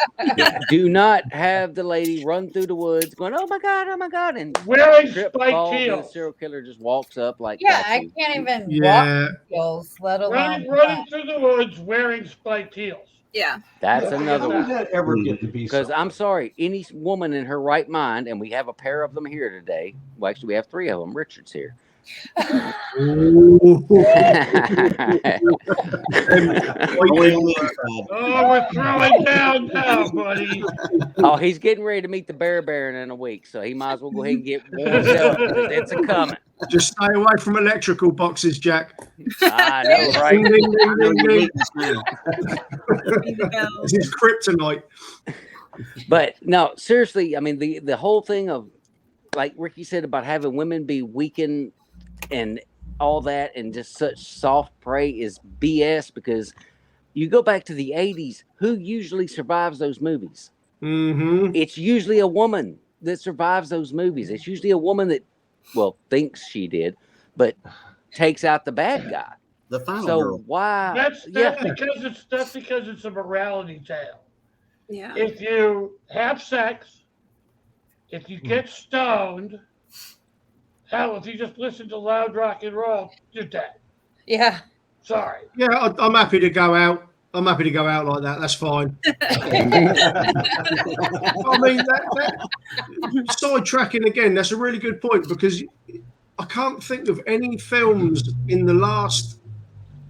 Do not have the lady run through the woods going, oh my God, and Wearing trip, spiked falls, and the heels. serial killer just walks up like Yeah, got I you. can't even walk Yeah, heels, let alone. Running through the woods wearing spiked heels. Yeah. That's How another does one. How does that ever get to be so? Because I'm sorry, any woman in her right mind, and we have a pair of them here today. Well, actually, we have 3 of them. Richard's here. Ooh. Only on the inside. Oh, we're throwing down now, buddy. Oh, he's getting ready to meet the Bear Baron in a week, so he might as well go ahead and get warmed up because it's a coming. Just stay away from electrical boxes, Jack. I know, Ding, right? ding, ding, I know ding, your ding. weakness now. This is kryptonite. But no, seriously, I mean the whole thing of, like Ricky said, about having women be weakened and all that and just such soft prey is BS, because you go back to the 80s, who usually survives those movies? Mm-hmm. It's usually a woman that survives those movies. It's usually a woman that, well, thinks she did, but takes out the bad guy. The final So girl. why? That's Yeah, because it's a morality tale. Yeah. If you have sex, if you get stoned, hell, if you just listen to loud rock and roll, you're dead. Yeah. Sorry. Yeah, I'm happy to go out. I'm happy to go out like that. That's fine. I mean, sidetracking again, that's a really good point, because I can't think of any films in the last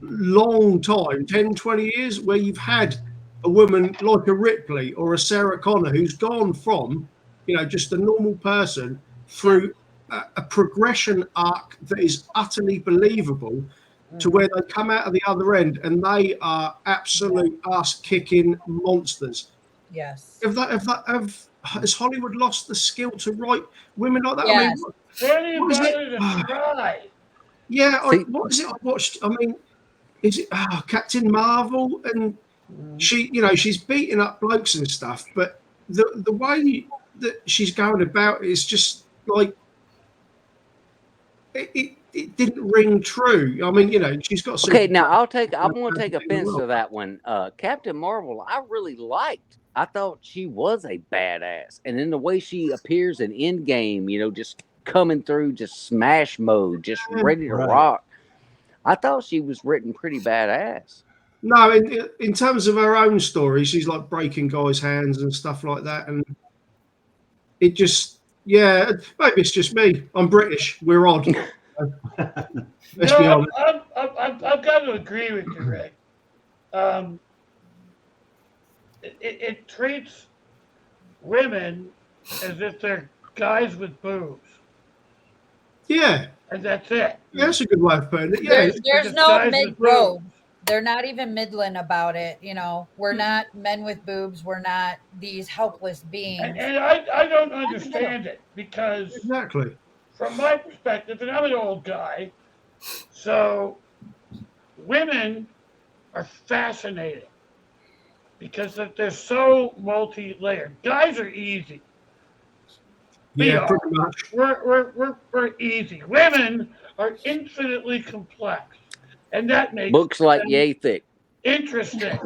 long time, 10, 20 years, where you've had a woman like a Ripley or a Sarah Connor who's gone from, just a normal person through a progression arc that is utterly believable, to where they come out of the other end and they are absolute ass-kicking monsters. Yes. Has Hollywood lost the skill to write women like that? Yes. Where do you What is bother it? to try? See- What is it I watched? I mean, is it Captain Marvel? And she's beating up blokes and stuff, but the way that she's going about it is just like it didn't ring true. I mean, she's got some. Okay, now I'm going to take offense to that one. Captain Marvel, I really liked. I thought she was a badass, and in the way she appears in Endgame, just coming through, just smash mode, just ready to rock. I thought she was written pretty badass. No, in terms of her own story, she's like breaking guys' hands and stuff like that, and it just, maybe it's just me. I'm British. We're odd. Let's be honest. I've got to agree with you, Rick. It treats women as if they're guys with boobs, Yeah, and that's it. that's a good way of putting it. Yeah, There's Just no guys with mid road. boobs. They're not even middling about it. We're not men with boobs. We're not these helpless beings. And I don't understand it, because exactly. from my perspective, and I'm an old guy, so women are fascinating because they're so multi-layered. Guys are easy. Yeah, pretty much. We're easy. Women are infinitely complex, and that makes Books like them yay thick. interesting.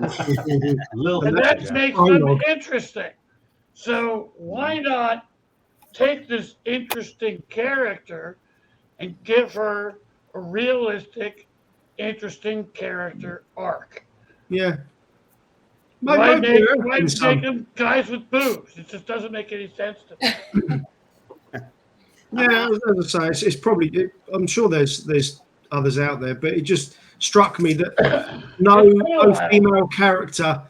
Little And that makes I them know. interesting. So why not take this interesting character and give her a realistic, interesting character arc? Yeah. Why Maybe make them guys with boobs? It just doesn't make any sense to me. Yeah, as I say, it's probably. I'm sure there's others out there, but it just struck me that no female character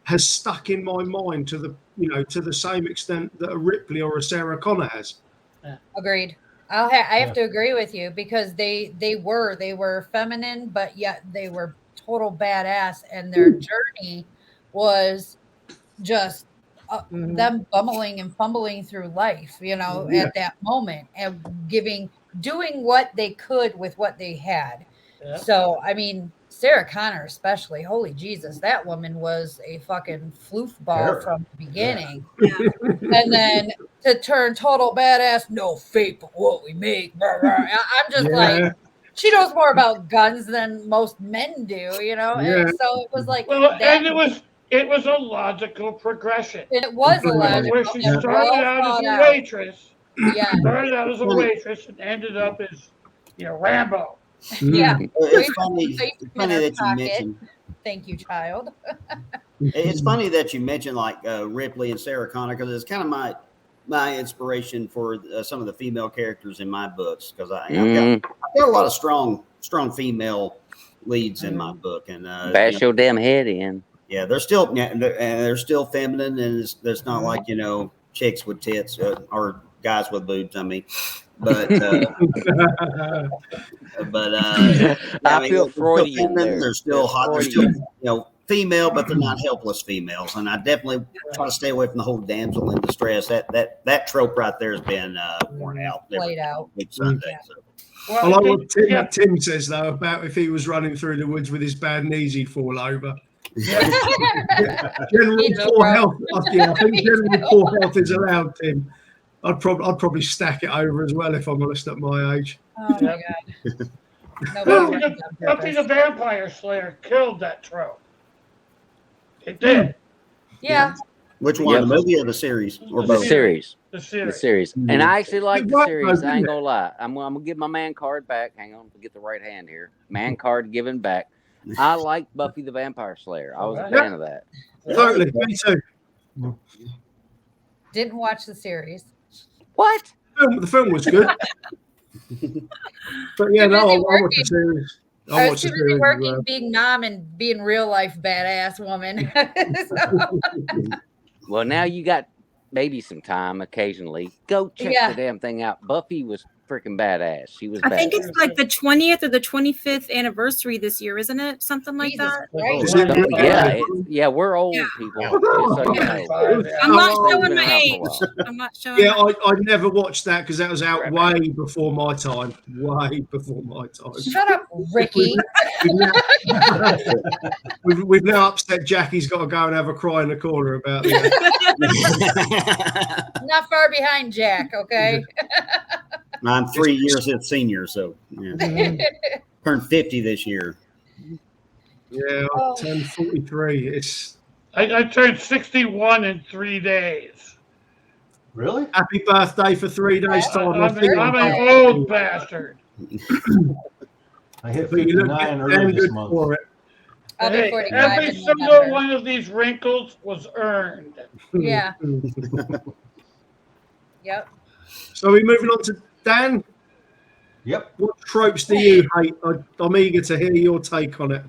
has stuck in my mind to the same extent that a Ripley or a Sarah Connor has. Agreed. I have to agree with you because they were feminine, but yet they were total badass, and their journey was just them bumbling and fumbling through life, at that moment, and doing what they could with what they had. Yeah. So, I mean, Sarah Connor, especially, holy Jesus, that woman was a fucking floofball from the beginning. Yeah. And then to turn total badass, no fate but what we make. I'm just like, she knows more about guns than most men do, And so it was like, and it was a logical progression. It was a logical. Where she started out as a waitress. Yeah. Started out as a waitress and ended up as, Rambo. Yeah. It's funny that you mentioned. Thank you, child. It's funny that you mentioned like Ripley and Sarah Connor, because it's kind of my inspiration for some of the female characters in my books, because I've got a lot of strong female leads in my book, and bash your damn head in. Yeah, they're still feminine, and it's not like chicks with tits or guys with boobs. I mean, but I feel Freudian there. They're still hot. They're still female, but they're not helpless females. And I definitely try to stay away from the whole damsel in distress. That trope right there has been worn out. Played out. Sunday. So. Well, I like what Tim says though about if he was running through the woods with his bad knees, he'd fall over. General poor health. I think general poor health is allowed, Tim. I'd probably stack it over as well if I'm honest at my age. Oh my god. Buffy the Vampire Slayer killed that trope. It did. Yeah. Which one? The movie or the series? Or both? The series. The series. And I actually like the series. I ain't gonna lie. I'm gonna give my man card back. Hang on, get the right hand here. Man card given back. I like Buffy the Vampire Slayer. I was a fan of that. Totally, me too. Didn't watch the series. What? The film was good. But yeah, I watched the series. I was too busy working, being mom, and being real life badass woman. Well, now you got maybe some time occasionally. Go check the damn thing out. Buffy was freaking badass. She was badass. I think it's like the 20th or the 25th anniversary this year, isn't it? Something like that. Yeah, we're old people. So I'm not showing my age. I'm not showing. Yeah, I never watched that because that was out way before my time. Way before my time. Shut up, Ricky. We've now upset Jackie's got to go and have a cry in the corner about that. Not far behind Jack, okay? I'm 3 years his senior, so turned 50 this year. Yeah, I turned 43. I turned 61 in 3 days. Really? Happy birthday for 3 days time. I'm an old bastard. I hit 59 early this month. For it. Every single one of these wrinkles was earned. Yeah. Yep. So we're moving on to Dan. Yep. What tropes do you hate? I'm eager to hear your take on it.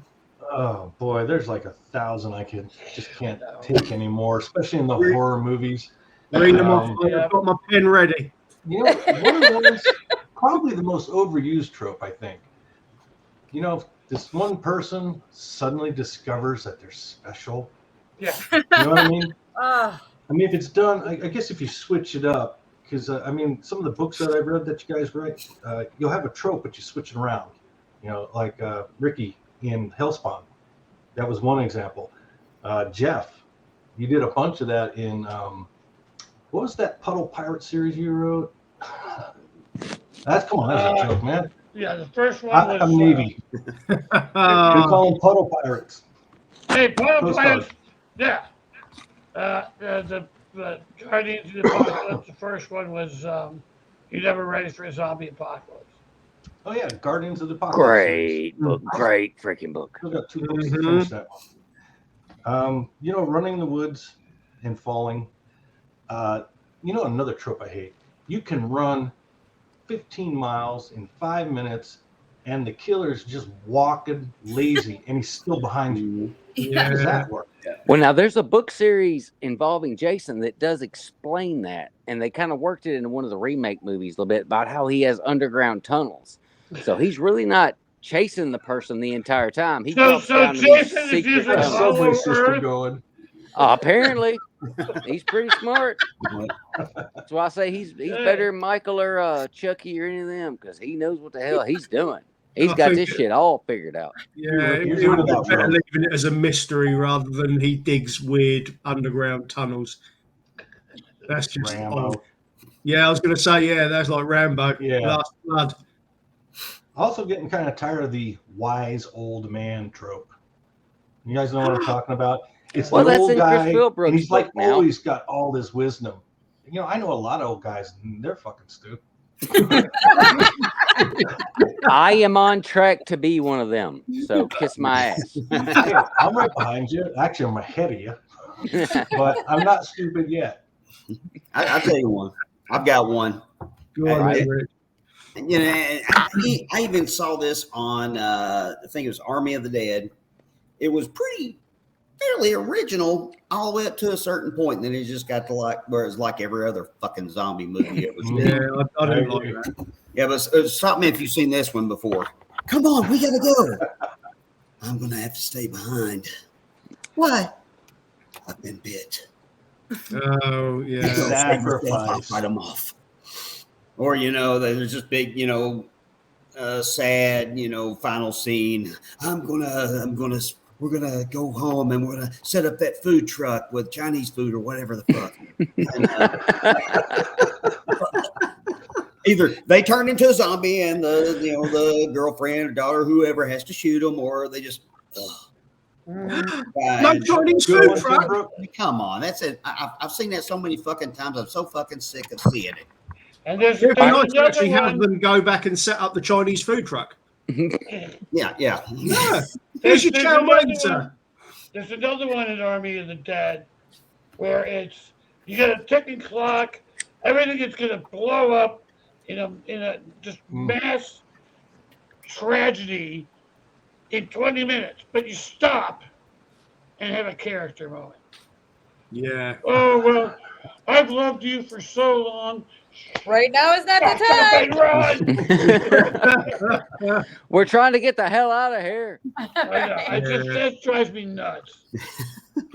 Oh boy, there's like 1,000 I just can't take anymore, especially in the horror movies. Read them off. I've got my pen ready. One of those, probably the most overused trope, I think. This one person suddenly discovers that they're special. Yeah. You know what I mean? I mean, if it's done, I guess if you switch it up, because some of the books that I've read that you guys write, you'll have a trope, but you switch it around. Like Ricky in Hellspawn. That was one example. Jeff, you did a bunch of that in what was that Puddle Pirate series you wrote? That's a joke, man. Yeah, the first one was I'm Navy. We call them Puddle Pirates. Hey, Puddle Pirates. Yeah. The Guardians of the Apocalypse, the first one was You Never Ready for a Zombie Apocalypse. Oh, yeah, Guardians of the Apocalypse. Great book. Great freaking book. Still got 2 books to finish that one. Running in the woods and falling. Another trope I hate. You can run 15 miles in 5 minutes and the killer's just walking lazy, and he's still behind you. How does that work? Well, now there's a book series involving Jason that does explain that, and they kind of worked it into one of the remake movies a little bit about how he has underground tunnels. So he's really not chasing the person the entire time. He drops down to these Jason is secret using tunnels. hollow Subway system earth. going. Apparently, he's pretty smart. That's why I say he's better than Michael or Chucky or any of them, because he knows what the hell he's doing. He's got this shit all figured out. Yeah, Here's it would another have been better one. leaving it as a mystery rather than he digs weird underground tunnels. That's just Rambo. odd. Yeah, I was going to say, yeah, that's like Rambo. Yeah. Last Blood. Also getting kind of tired of the wise old man trope. You guys know what I'm talking about? It's Well, the that's old in Chris guy, Philbrook's and he's like book now. always got all this wisdom. You know, I know a lot of old guys, and they're fucking stupid. I am on track to be one of them. So kiss my ass. Hey, I'm right behind you. Actually, I'm ahead of you, but I'm not stupid yet. I'll tell you one. I've got one. Go on, Right. Rick. You know, I even saw this on, I think it was Army of the Dead. It was fairly original all the way up to a certain point, and then it just got to like where it's like every other fucking zombie movie it was. Yeah, I don't I like agree. that. Yeah, but stop me if you've seen this one before. Come on, we gotta go. I'm gonna have to stay behind. Why? I've been bit. Oh, yeah. I'll Sacrifice. fight them off. Or there's this big, sad, final scene. We're gonna go home and we're gonna set up that food truck with Chinese food or whatever the fuck. And, either they turn into a zombie and the girlfriend or daughter, whoever, has to shoot them, or they just. No Chinese Good food one, truck. Pembroke. Come on, that's it. I've seen that so many fucking times. I'm so fucking sick of seeing it. And there's It'd be nice to another actually have one. them go back and set up the Chinese food truck. Yeah. Yeah. Here's your chow mein, sir. There's another one in Army of the Dead where it's you got a ticking clock, everything is gonna blow up in a just mass tragedy in 20 minutes, but you stop and have a character moment. Yeah. Oh well, I've loved you for so long. Right now is not the Stop time. and run. We're trying to get the hell out of here. I know. That drives me nuts.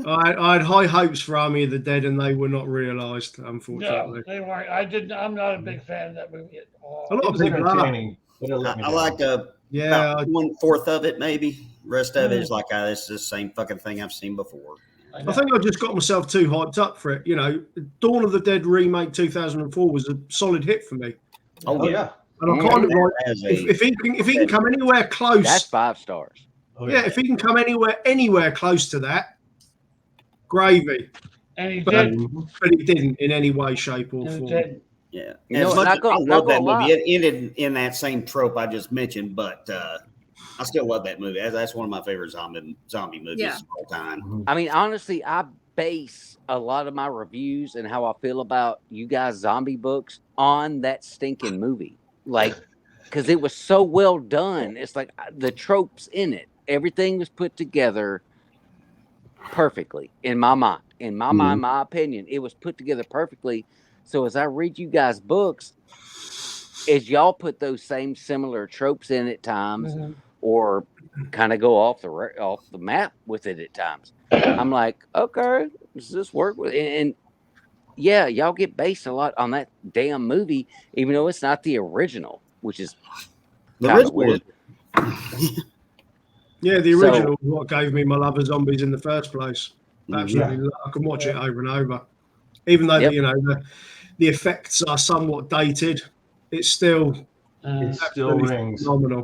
I had high hopes for Army of the Dead, and they were not realised, No, unfortunately. they weren't. I'm not a big fan of that movie at all. A lot It of was people are. entertaining, but it let me I down. like Yeah. about 1/4 of it, maybe. Rest of it is like, this is the same fucking thing I've seen before. I I think I just got myself too hyped up for it. Dawn of the Dead remake 2004 was a solid hit for me. Oh, yeah. And I kind of like As if he can come anywhere close. That's 5 stars. Oh, Yeah, if he can come anywhere close to that, gravy. And he But, did. but he didn't in any way, shape, or And he form. did. Yeah. You know As what, much as I not love that gonna movie, lie. it ended in that same trope I just mentioned, but I still love that movie. That's one of my favorite zombie movies Yeah. of all time. I mean, honestly, I base a lot of my reviews and how I feel about you guys' zombie books on that stinking movie. Like, because it was so well done. It's like the tropes in it, everything was put together perfectly in my mind. In my mind, my opinion, it was put together perfectly. So as I read you guys' books, as y'all put those same similar tropes in at times, or kind of go off the map with it at times, I'm like, okay, does this work? And yeah, y'all get based a lot on that damn movie, even though it's not the original, which is The kind of original weird. Yeah, the So- original was what gave me my love of zombies in the first place. Absolutely, I can watch it over and over, even though Yep. the effects are somewhat dated. It's still It still absolutely rings. phenomenal.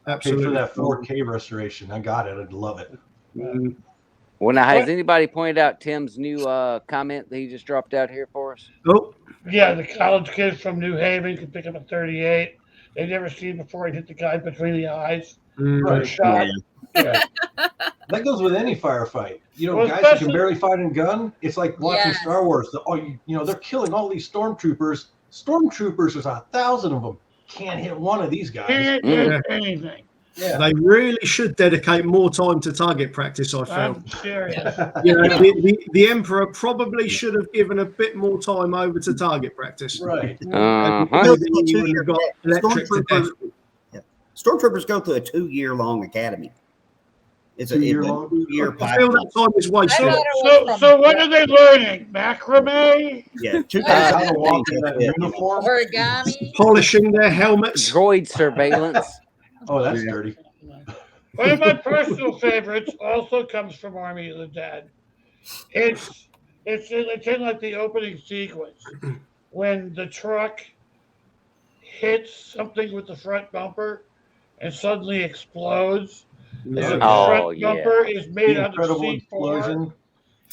Pay Absolutely for that phenomenal. 4K restoration. I got it. I'd love it. Well, now, has anybody pointed out Tim's new comment that he just dropped out here for us? Oh, Yeah, the college kids from New Haven could pick up a 38. They'd never seen before. He hit the guy between the eyes. Right. Shot. Yeah. That goes with any firefight. Well, Guys who especially- can barely fight in gun, it's like watching Yes. Star Wars. They're killing all these stormtroopers. Stormtroopers, there's 1,000 of them. can't hit one of these guys. Can't do anything. Yeah. They really should dedicate more time to target practice, I feel. I'm serious. You know, the Emperor probably should have given a bit more time over to target practice. Right. Uh-huh. Maybe you wouldn't have got electric to death. Stormtroopers go through a 2-year-long academy. It's a 2-year I feel that time is wasted. So what are they learning? Macrame? Yeah, How to walk in that uniform. Origami. Polishing their helmets. Droid surveillance. Oh, that's dirty. One of my personal favorites also comes from Army of the Dead. It's in like the opening sequence when the truck hits something with the front bumper and suddenly explodes. The front bumper is made out of Incredible C4. explosion.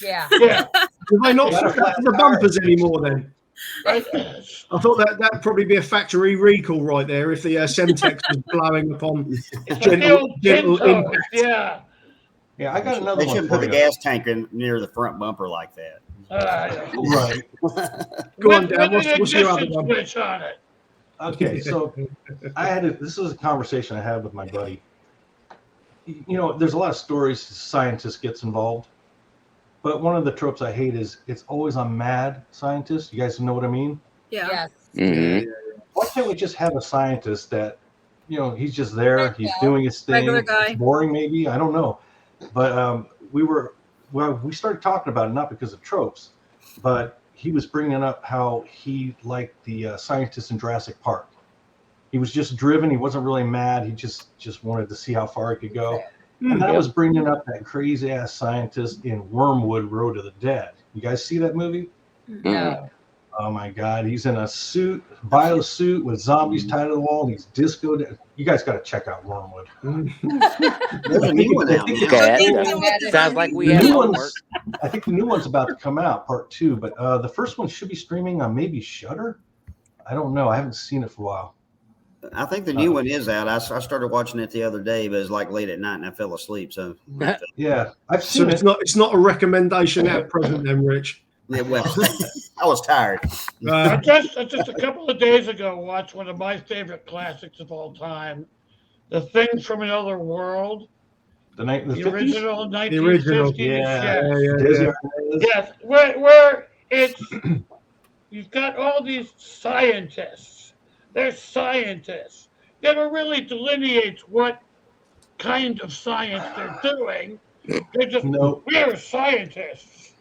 Yeah. Yeah. Do they not fit that to the bumpers anymore then? I thought that'd probably be a factory recall right there if the Semtex was blowing upon gentle impact. Yeah. Yeah, I got another They one. shouldn't put the gas tank near the front bumper like that. Right. Go on, Dan. What's your other one? Switch on it. Okay, so this was a conversation I had with my buddy. You know, there's a lot of stories scientists gets involved, but one of the tropes I hate is it's always a mad scientist. You guys know what I mean? Yeah. Yes. Mhm. Why can't we just have a scientist that, you know, he's just there, he's doing his thing. Regular guy. It's boring, maybe, I don't know, but we started talking about it not because of tropes, but he was bringing up how he liked the scientist in Jurassic Park. He was just driven. He wasn't really mad. He just wanted to see how far he could go. And I was bringing up that crazy ass scientist in Wormwood: Road to the Dead. You guys see that movie? No. Oh my God, he's in a suit, bio suit with zombies tied to the wall, and he's discoed. You guys got to check out Wormwood. There's a new one out now. Okay, sounds like we have homework. I think the new one's about to come out, part 2, but the first one should be streaming on maybe Shudder. I don't know. I haven't seen it for a while. I think the new one is out. I started watching it the other day, but it was like late at night and I fell asleep. So Yeah, I've So seen it. it's not a recommendation at present then, Rich. yeah, well, I was tired. I just a couple of days ago watched one of my favorite classics of all time, The Thing from Another World, The the 50s? original 1950s. The original. Yeah. Yes, where it's you've got all these scientists. They're scientists. Never really delineates what kind of science they're doing. They're just we're scientists.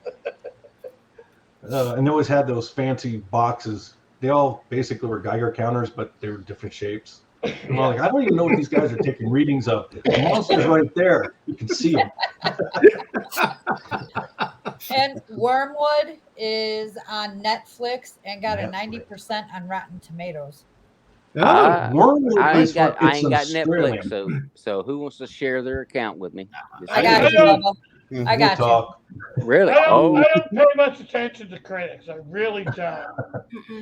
And they always had those fancy boxes. They all basically were Geiger counters, but they were different shapes. And I'm like, I don't even know what these guys are taking readings of. The monster's right there. You can see them. And Wormwood is on Netflix and got a 90% on Rotten Tomatoes. Wormwood I is ain't got Australian. Netflix, so who wants to share their account with me? I got you, Bubba. I got you. Talk. Really? I Oh, don't pay much attention to critics. I really don't.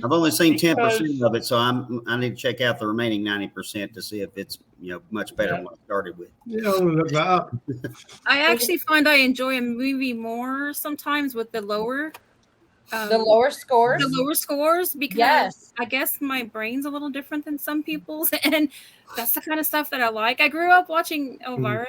I've only seen 10% of it, so I need to check out the remaining 90% to see if it's much better than what I started with. Yeah, I'll look that up. I actually find I enjoy a movie more sometimes with the lower The lower scores. the lower scores because Yes. I guess my brain's a little different than some people's, and that's the kind of stuff that I like. I grew up watching Elvira,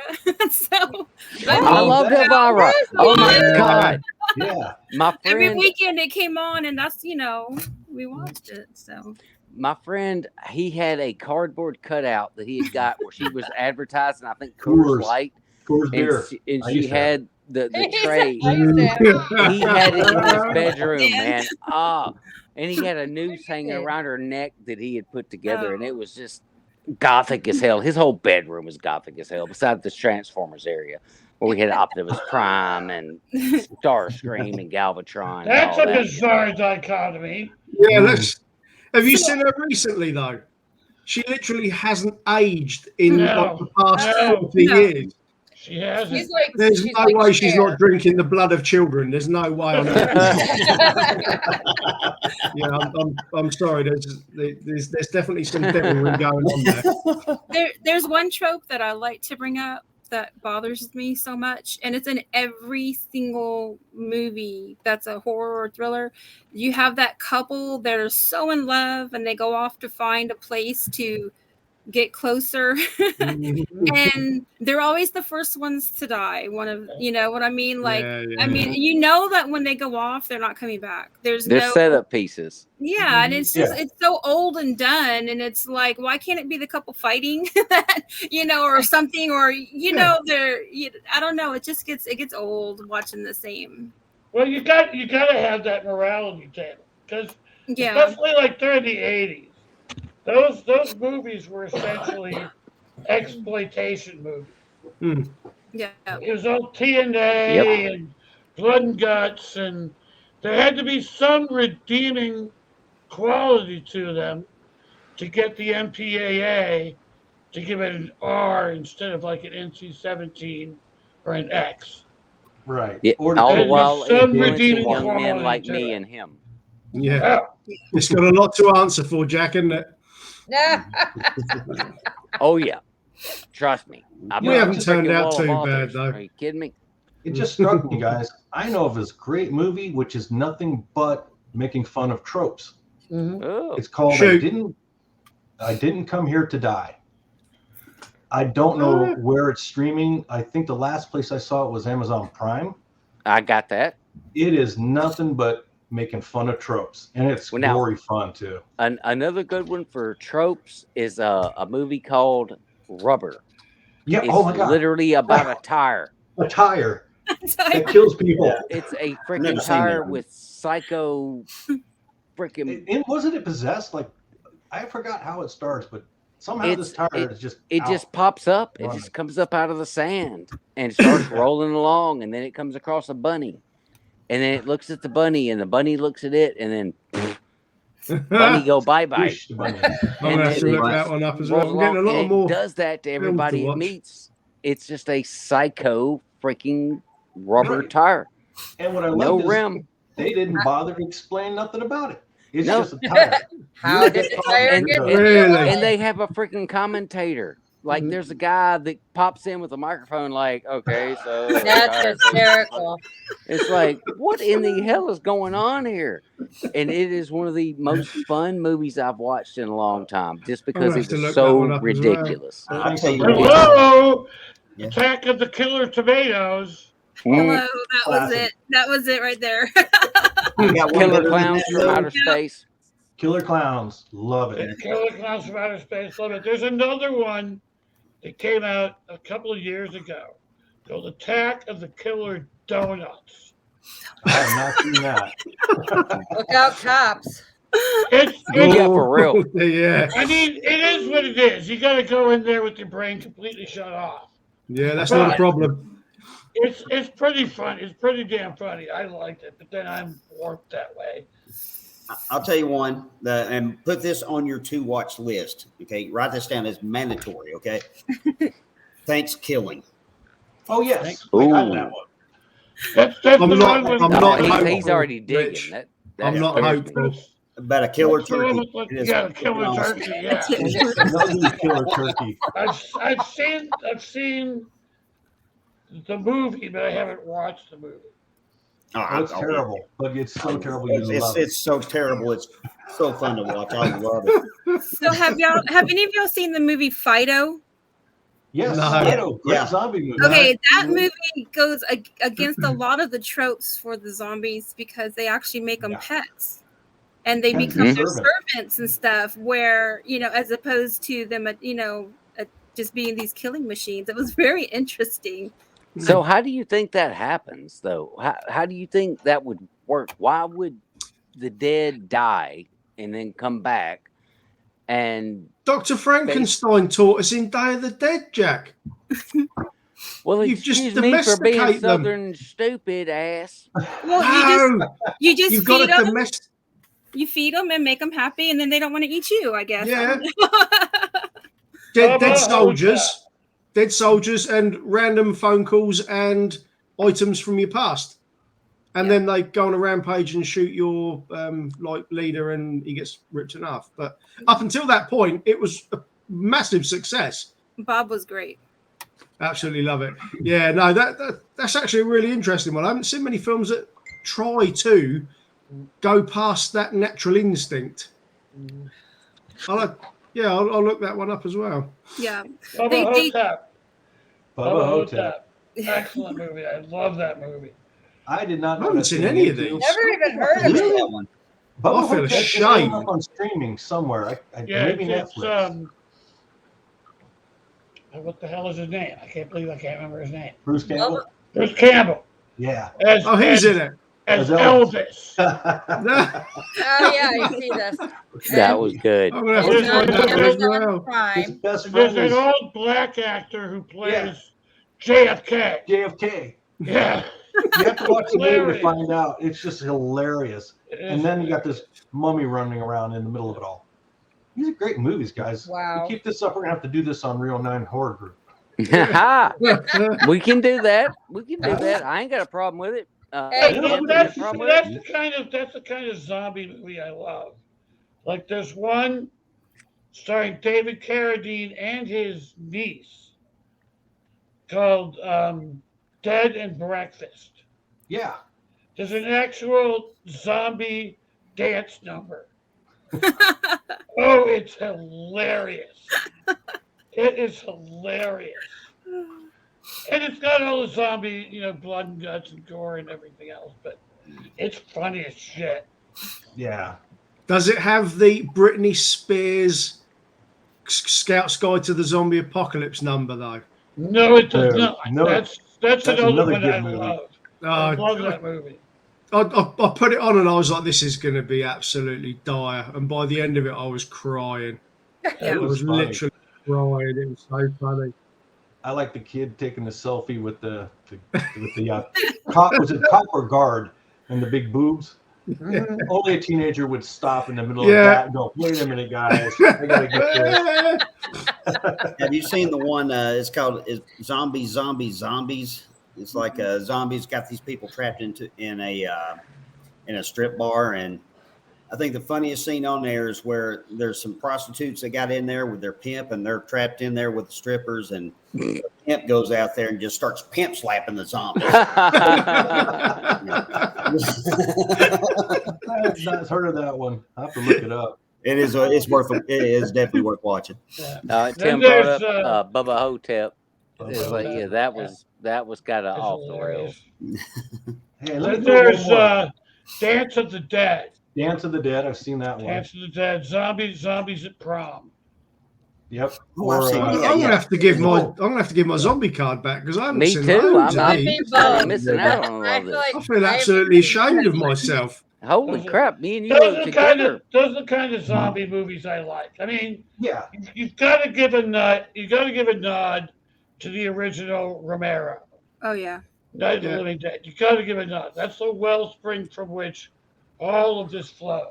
so I loved Elvira. Oh my God. Yeah. My every friend, weekend it came on, and that's we watched it. So my friend, he had a cardboard cutout that he had got where she was advertising, I think Coors Light, Coors beer. and I she used to have had the tray. I used to have- He had it in his bedroom, man. And he had a noose hanging around her neck that he had put together, and it was just gothic as hell. His whole bedroom was gothic as hell, besides this Transformers area where we had Optimus Prime and Starscream and Galvatron. That's and a all that. bizarre dichotomy. Yeah, have you seen her recently though? She literally hasn't aged in like the past 40 years. She hasn't. She's like, There's she's no like way she's Cher. not drinking the blood of children. There's no way on earth. Yeah, I'm sorry. There's definitely some devilry going on there. there's one trope that I like to bring up that bothers me so much, and it's in every single movie that's a horror or thriller. You have that couple that are so in love, and they go off to find a place to get closer, and they're always the first ones to die. One of, you know what I mean? Like, I mean, you know that when they go off, they're not coming back. They're no setup pieces. Yeah, and it's just it's so old and done, and it's like, why can't it be the couple fighting, you know, or something, or you know, I don't know. It just gets old watching the same. Well, you got to have that morality table, because especially like during the '80s, those movies were essentially exploitation movies. Yeah, it was all TNA and blood and guts, and there had to be some redeeming quality to them to get the MPAA to give it an R instead of like an NC-17 or an X. Right. Yeah, all the while some influencing redeeming young men quality like to me it. and him. Yeah. It's got a lot to answer for, Jack, isn't it? Oh yeah, trust me. We haven't turned out too bad, though. Are you kidding me? It just struck me, guys. I know of this great movie, which is nothing but making fun of tropes. Oh. It's called I Didn't Come Here to Die. I don't know where it's streaming. I think the last place I saw it was Amazon Prime. I got that. It is nothing but making fun of tropes, and it's gory fun too. Another good one for tropes is a movie called Rubber. Yeah. It's Oh my God. Literally about a tire. A tire that kills people. It's a freaking tire with psycho freaking. Wasn't it possessed? Like, I forgot how it starts, but somehow this tire is just. It just pops up. It just comes up out of the sand and starts rolling along, and then it comes across a bunny. And then it looks at the bunny, and the bunny looks at it, and then bunny go bye-bye. I'm going to have to look that one up as well. I'm getting a lot more. It does that to everybody it meets. It's just a psycho freaking rubber tire. And what I no love rim. Is they didn't bother to explain nothing about it. It's just a tire. How did the tire get And they have a freaking commentator. Like, there's a guy that pops in with a microphone, like, okay, so that's hysterical. It's like, what in the hell is going on here? And it is one of the most fun movies I've watched in a long time, just because it was so ridiculous. Well. Hello, Attack of the Killer Tomatoes. Hello, that was it. That was it right there. Killer Clowns from Outer Space. Killer Clowns, love it. Killer Clowns from Outer Space, love it. There's another one that came out a couple of years ago called Attack of the Killer Donuts. I have not seen that. Look out, cops. Yeah, for real. Yeah. I mean, it is what it is. You got to go in there with your brain completely shut off. Yeah, that's not a problem. It's pretty fun. It's pretty damn funny. I liked it, but then I'm warped that way. I'll tell you one, and put this on your to-watch list. Okay, write this down as mandatory. Okay, Thanksgiving. Oh yes, I got that one. That's I'm not. He's already digging that. I'm not hopeful. About a killer turkey. Yeah, a killer turkey. Yeah, Another killer turkey. I've seen the movie, but I haven't watched the movie. Oh, it's terrible, but it's so terrible. It's so terrible. It's so fun to watch. I love it. So have any of y'all seen the movie Fido? Yes, No. Great zombie movie. Okay, that movie goes against a lot of the tropes for the zombies because they actually make them pets, and they become their servants and stuff. Where as opposed to them, just being these killing machines. It was very interesting. So how do you think that happens, though? How do you think that would work? Why would the dead die and then come back? And Dr. Frankenstein taught us in Day of the Dead, Jack. Well, You've just excuse me for being domesticated them. Southern stupid ass. Well, No, you just you've got feed to them. You feed them and make them happy, and then they don't want to eat you. I guess. Yeah. Dead soldiers. Dead soldiers and random phone calls and items from your past. And then they go on a rampage and shoot your leader and he gets ripped in half. But up until that point, it was a massive success. Bob was great. Absolutely love it. Yeah, no, that's actually a really interesting one. I haven't seen many films that try to go past that natural instinct. I'll look that one up as well. Yeah. Bubba Hotep. Bubba Hotep. Excellent movie. I love that movie. I did not I know haven't that seen thing any of until- these. Never even heard of Really? it. That one. Bubba I feel Hotep is ashamed. up on streaming somewhere. Yeah, Maybe it's Netflix. what the hell is his name? I can't believe I can't remember his name. Bruce Campbell. Bruce Campbell. Yeah. As, Oh, he's as, in it. as As Elvis. Oh yeah, I see this. That was good. I'm gonna have It's to find that one as Amazon well. His Prime. best There's friend an is old black actor who plays JFK. JFK. Yeah. You have to watch the movie to Hilarious. find out. It's just hilarious. And then you got this mummy running around in the middle of it all. These are great movies, guys. Wow. We keep this up, we're gonna have to do this on Real 9 Horror Group. We can do that. We can do that. I ain't got a problem with it. Hey, You know, Anthony, that's, got a problem that's with the kind of zombie movie I love. Like there's one starring David Carradine and his niece called Dead and Breakfast. Yeah. There's an actual zombie dance number. Oh, it's hilarious. It is hilarious. And it's got all the zombie, blood and guts and gore and everything else, but it's funny as shit. Yeah. Does it have the Britney Spears Scout's Guide to the Zombie Apocalypse number though? No, it does not. No, that's that's another another one good I movie. love. I love that movie. I put it on and I was like, this is going to be absolutely dire. And by the end of it, I was crying. Yeah. I was funny. literally crying. It was so funny. I like the kid taking the selfie with the cop. Was it cop or guard? And the big boobs. Only a teenager would stop in the middle of that and go, "Wait a minute, guys, I gotta get this." Have you seen the one? It's called Zombies. It's like zombies got these people trapped in a strip bar, and I think the funniest scene on there is where there's some prostitutes that got in there with their pimp, and they're trapped in there with the strippers, and the pimp goes out there and just starts pimp slapping the zombies. I've not heard of that one. I have to look it up. It is. It is definitely worth watching. Tim Then brought there's, up Bubba Hotep. It's like, Hotep, that was kind of It's off the rails. hilarious. Hey, let me Then throw there's one more. Dance of the Dead. Dance of the Dead. I've seen that one. Dance of the Dead. Zombies at prom. Yep. Oh, I've seen I'm it. gonna have to give my zombie card back because I haven't Me seen too. loads I'm of these. I'm missing out on all this. I feel absolutely ashamed of myself. Holy crap! Me and you Those were are the kind together. of those are the kind of zombie movies I like. I mean, Yeah. you've got to give a nod. You got to give a nod to the original Romero, Oh yeah. Night of the Living Dead. You got to give a nod. That's the wellspring from which all of this flows.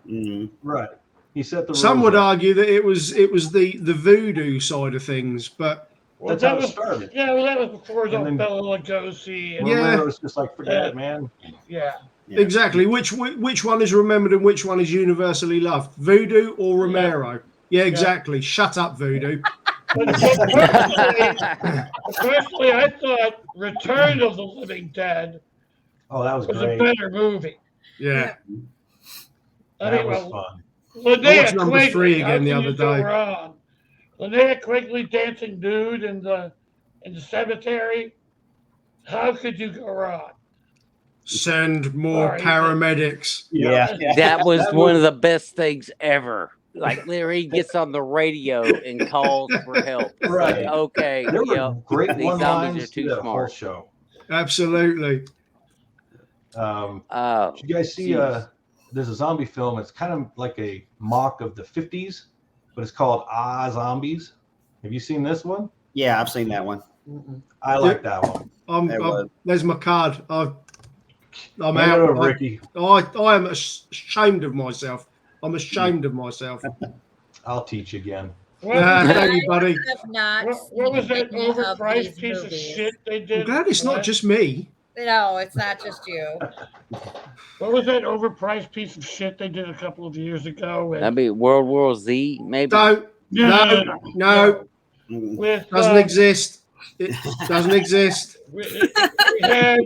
Mhm. Right. He set the Some rules would up. argue that it was the voodoo side of things, but Well, That's that how it was started. Yeah, well, that was before And then- Bela Lugosi. And, Yeah. Romero's just like, forget it, man. yeah. Yeah. exactly which one is remembered and which one is universally loved, voodoo or Romero? Yeah, exactly. Shut up, voodoo. But personally, I thought Return of the Living Dead Oh, that was was a great. better movie. Yeah. I That mean, was well, fun. I Linnea watched number Quigley, 3 how again the can other you go day. wrong? Linnea Quigley dancing nude in the cemetery. How could you go wrong? Send more Sorry. paramedics. Yeah. That was That one of the best things ever. Like, literally, he gets on the radio and calls for help. It's Right. like, okay, There were yep, great these one zombies lines are to too that whole smart. show. Absolutely. Oh, Did you guys see there's a zombie film. It's kind of like a mock of the 50s, but it's called Zombies. Have you seen this one? Yeah, I've seen that one. I like that one. That was- There's my card. I'm Hand it out. over, Ricky. I am ashamed of myself. I'm ashamed of myself. I'll teach you again. Thank you, buddy. Have not What was that seen any of overpriced these piece of movies. shit they did? I'm glad it's not last- just me. No, it's not just you. What was that overpriced piece of shit they did a couple of years ago? that'd be World War Z, maybe. Don't. No. No. No. Mhm. With Doesn't exist. It doesn't exist. We had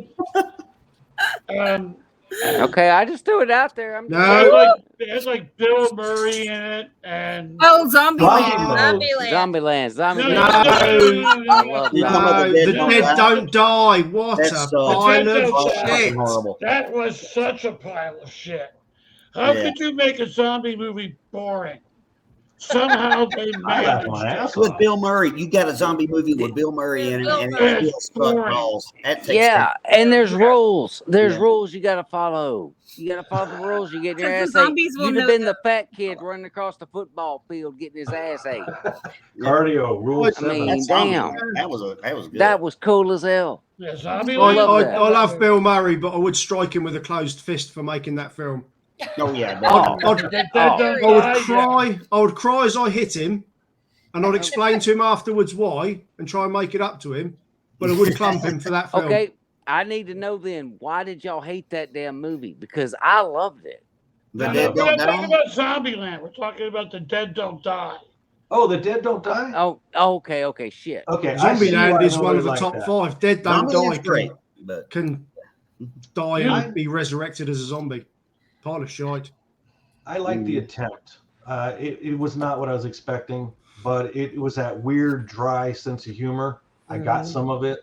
Okay, I just threw it out there. I'm No. it had like Bill Murray in it, and Oh, Zombieland. Zombieland. Zombieland. no, I love You're talking about Zombieland. the The Dead dead Don't don't die. What That's a so- pile The Dead of Don't Die. shit. Fucking horrible. that was such a pile of shit. How Yeah. could you make a zombie movie boring? Somehow they I laughed managed my it. ass With off. Bill Murray, you got a zombie movie with Bill Murray in it, and it It's still suck boring. balls. That takes Yeah, and there's rules. There's Yeah. rules you got to follow. You got to follow the rules. You get your Because ass the ate. zombies will You'd have know been the that. fat kid running across the football field getting his ass ate. Cardio rule I 7. mean, That's damn. That was good. That was cool as hell. Yeah, Zombie I love I that. love Bill Murray, but I would strike him with a closed fist for making that film. Oh yeah. Oh. definitely. I would cry as I hit him, and I'd explain to him afterwards why, and try and make it up to him. But I would clump him for that film. Okay, I need to know then, why did y'all hate that damn movie? Because I loved it. The No, Dead we're Don't not talking Die. about Zombieland. We're talking about The Dead Don't Die. Oh, the dead don't die? Oh, okay, shit. Okay. I see Zombieland why is one nobody of the liked top that. 5. Dead Don't Zombieland's Die great, but can die and be resurrected as a zombie. Pile of shite. I like the attempt. It was not what I was expecting, but it was that weird, dry sense of humor. I got some of it.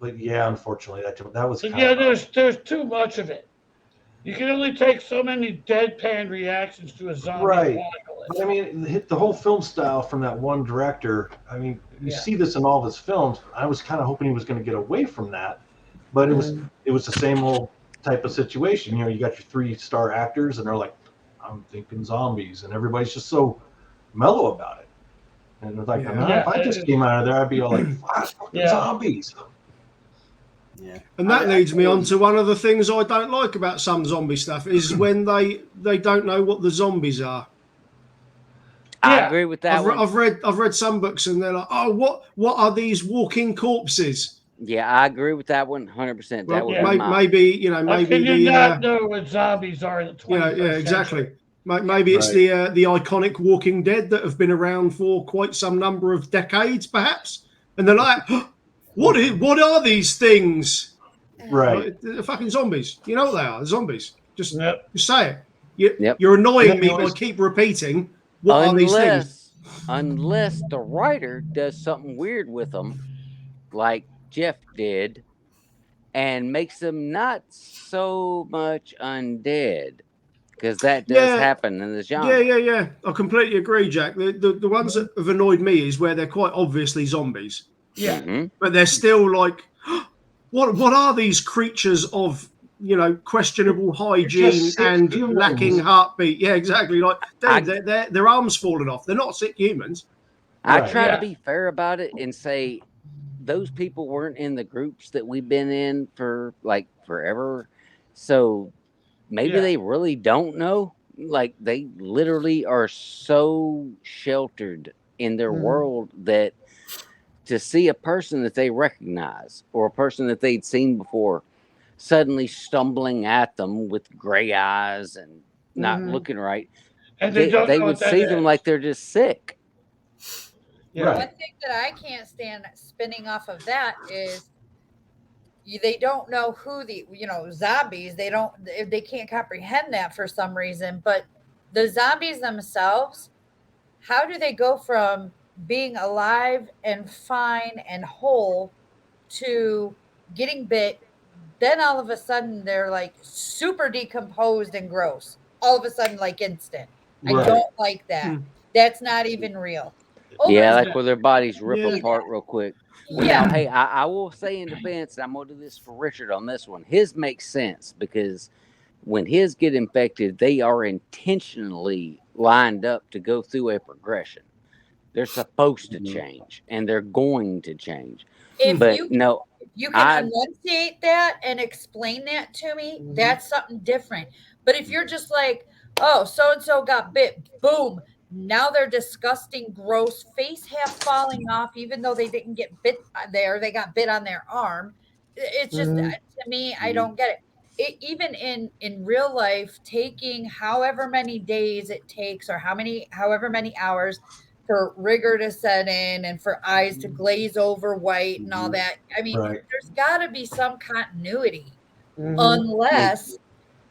But yeah, unfortunately, that was kind Yeah, of there's too much of it. You can only take so many deadpan reactions to a zombie Right. apocalypse. But I mean, the whole film style from that one director. I mean, you Yeah. see this in all of his films. I was kind of hoping he was going to get away from that, but it was the same old type of situation. You know, you got your 3-star actors, and they're like, "I'm thinking zombies," and everybody's just so mellow about it. And it's like, Yeah. if I just came out of there, I'd be all like, "Fucking zombies." yeah. And that leads me on to one of the things I don't like about some zombie stuff is when they don't know what the zombies are. I Yeah. agree with that one. I've read some books and they're like, oh, what are these walking corpses? Yeah, I agree with that one 100%. That Well, would yeah. be mine. maybe How maybe can you the not know what zombies are in the 21st yeah, exactly. century? Maybe it's Right. the iconic Walking Dead that have been around for quite some number of decades, perhaps. And they're like, what are these things? Right. Like, they're fucking zombies. You know what they are? They're zombies. Just say it. Yep. You're annoying And me then by always- keep repeating what are these things. Unless the writer does something weird with them, like Jeff did, and makes them not so much undead, because that does happen in the genre. Yeah. I completely agree, Jack. The ones that have annoyed me is where they're quite obviously zombies. Yeah. Mhm. But they're still like, what are these creatures of, questionable hygiene just sick and humans. lacking heartbeat? Yeah, exactly. Like, I- dude, their arms falling off. They're not sick humans. I Right. try Yeah. to be fair about it and say those people weren't in the groups that we've been in for like forever. So maybe Yeah. they really don't know. Like they literally are so sheltered in their world that to see a person that they recognize or a person that they'd seen before suddenly stumbling at them with gray eyes and not looking right, And they don't know would what that see them is. like they're just sick. Yeah. Right. One thing that I can't stand spinning off of that is they don't know who the zombies. They can't comprehend that for some reason. But the zombies themselves, how do they go from being alive and fine and whole to getting bit? Then all of a sudden they're like super decomposed and gross. All of a sudden, like instant. I Right. don't like that. That's not even real. Yeah, Over- like where their bodies rip Yeah. apart real quick. Well, Yeah. now, hey, I will say in defense, I'm going to do this for Richard on this one. His makes sense because when his get infected, they are intentionally lined up to go through a progression. They're supposed to change, and they're going to change. If But you no, can I- enunciate that and explain that to me, that's something different. But if you're just like, oh, so and so got bit, boom, now they're disgusting, gross, face half falling off, even though they didn't get bit there, they got bit on their arm. It's just to me, I don't get it. Even in real life, taking however many days it takes or however many hours for rigor to set in and for eyes to glaze over white and all that. I mean, Right. there's got to be some continuity Mhm. unless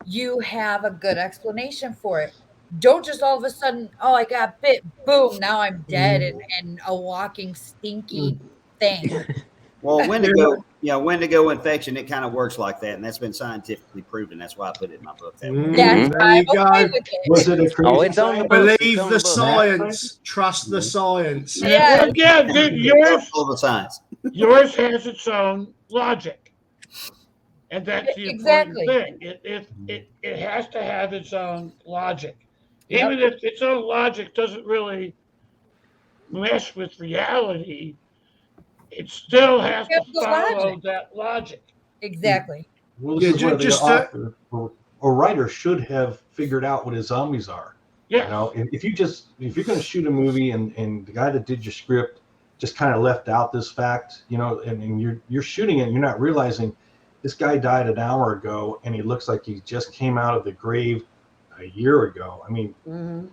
you have a good explanation for it. Don't just all of a sudden, oh, I got bit, boom, now I'm dead and a walking stinky thing. Well, Wendigo infection, it kind of works like that, and that's been scientifically proven. That's why I put it in my book that way. That's There why you I'm okay go. with it. Was it a crazy? Oh, it's on the book. It's Believe on the book. science. Trust the science. Yeah. Yeah, dude, yours All the science. has its own logic. And that's the Exactly. important thing. It has to have its own logic. Yep. Even if its own logic doesn't really mesh with reality, it still has to Have the follow logic. that logic. Exactly. Well, this Yeah, is where the just author or writer should have figured out what his zombies are. Yeah. You know, if you're going to shoot a movie and the guy that did your script just kind of left out this fact, you know, and you're shooting it and you're not realizing this guy died an hour ago and he looks like he just came out of the grave a year ago. I mean, Mhm.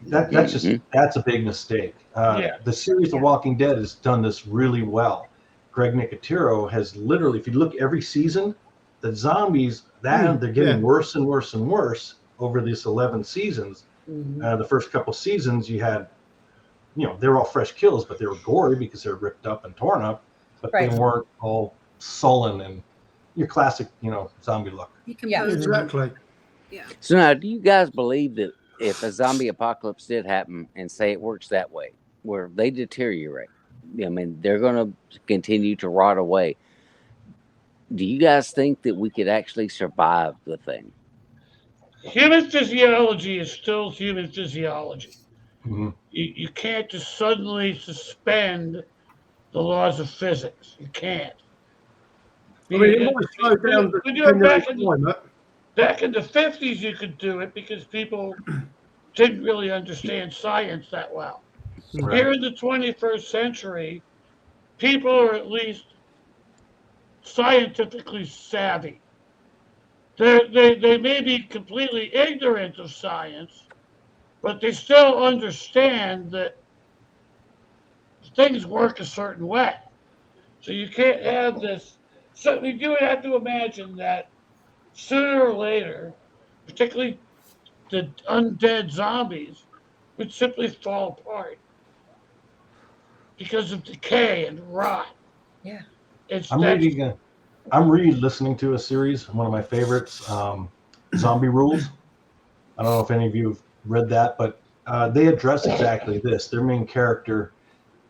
that's a big mistake. Yeah. The series The Walking Dead has done this really well. Greg Nicotero has literally, if you look every season, the zombies they're getting worse and worse and worse over these 11 seasons. Mhm. The first couple seasons you had, you know, they were all fresh kills, but they were gory because they were ripped up and torn up, but Right. they weren't all sullen and your classic, you know, zombie look. You can Yeah. pose Exactly. So now, do you guys believe that if a zombie apocalypse did happen, and say it works that way, where they deteriorate, I mean, they're going to continue to rot away, do you guys think that we could actually survive the thing? Human physiology is still human physiology. Mm-hmm. You can't just suddenly suspend the laws of physics. You can't. I mean, it might slow down the When you were back in, climate. back in the 50s, you could do it because people didn't really understand science that well. Right. Here in the 21st century, people are at least scientifically savvy. They may be completely ignorant of science, but they still understand that things work a certain way. So you can't have this. So you would have to imagine that sooner or later, particularly the undead zombies, would simply fall apart because of decay and rot. Yeah. I'm re-listening to a series, one of my favorites, Zombie Rules. I don't know if any of you have read that, but they address exactly this. Their main character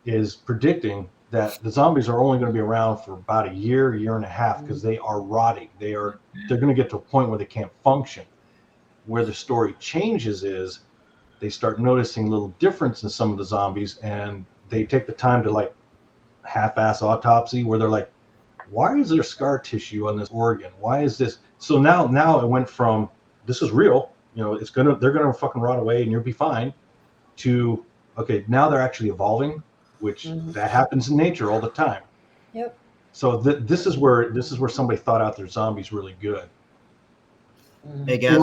is predicting that the zombies are only going to be around for about a year and a half because they are rotting. They're going to get to a point where they can't function. Where the story changes is they start noticing little difference in some of the zombies, and they take the time to like half-ass autopsy where they're like, why is there scar tissue on this organ? Why is this? So now it went from this is real, you know, they're gonna fucking rot away and you'll be fine, to okay, now they're actually evolving, which that happens in nature all the time. Yep. So this is where somebody thought out their zombies really good. Hey guys,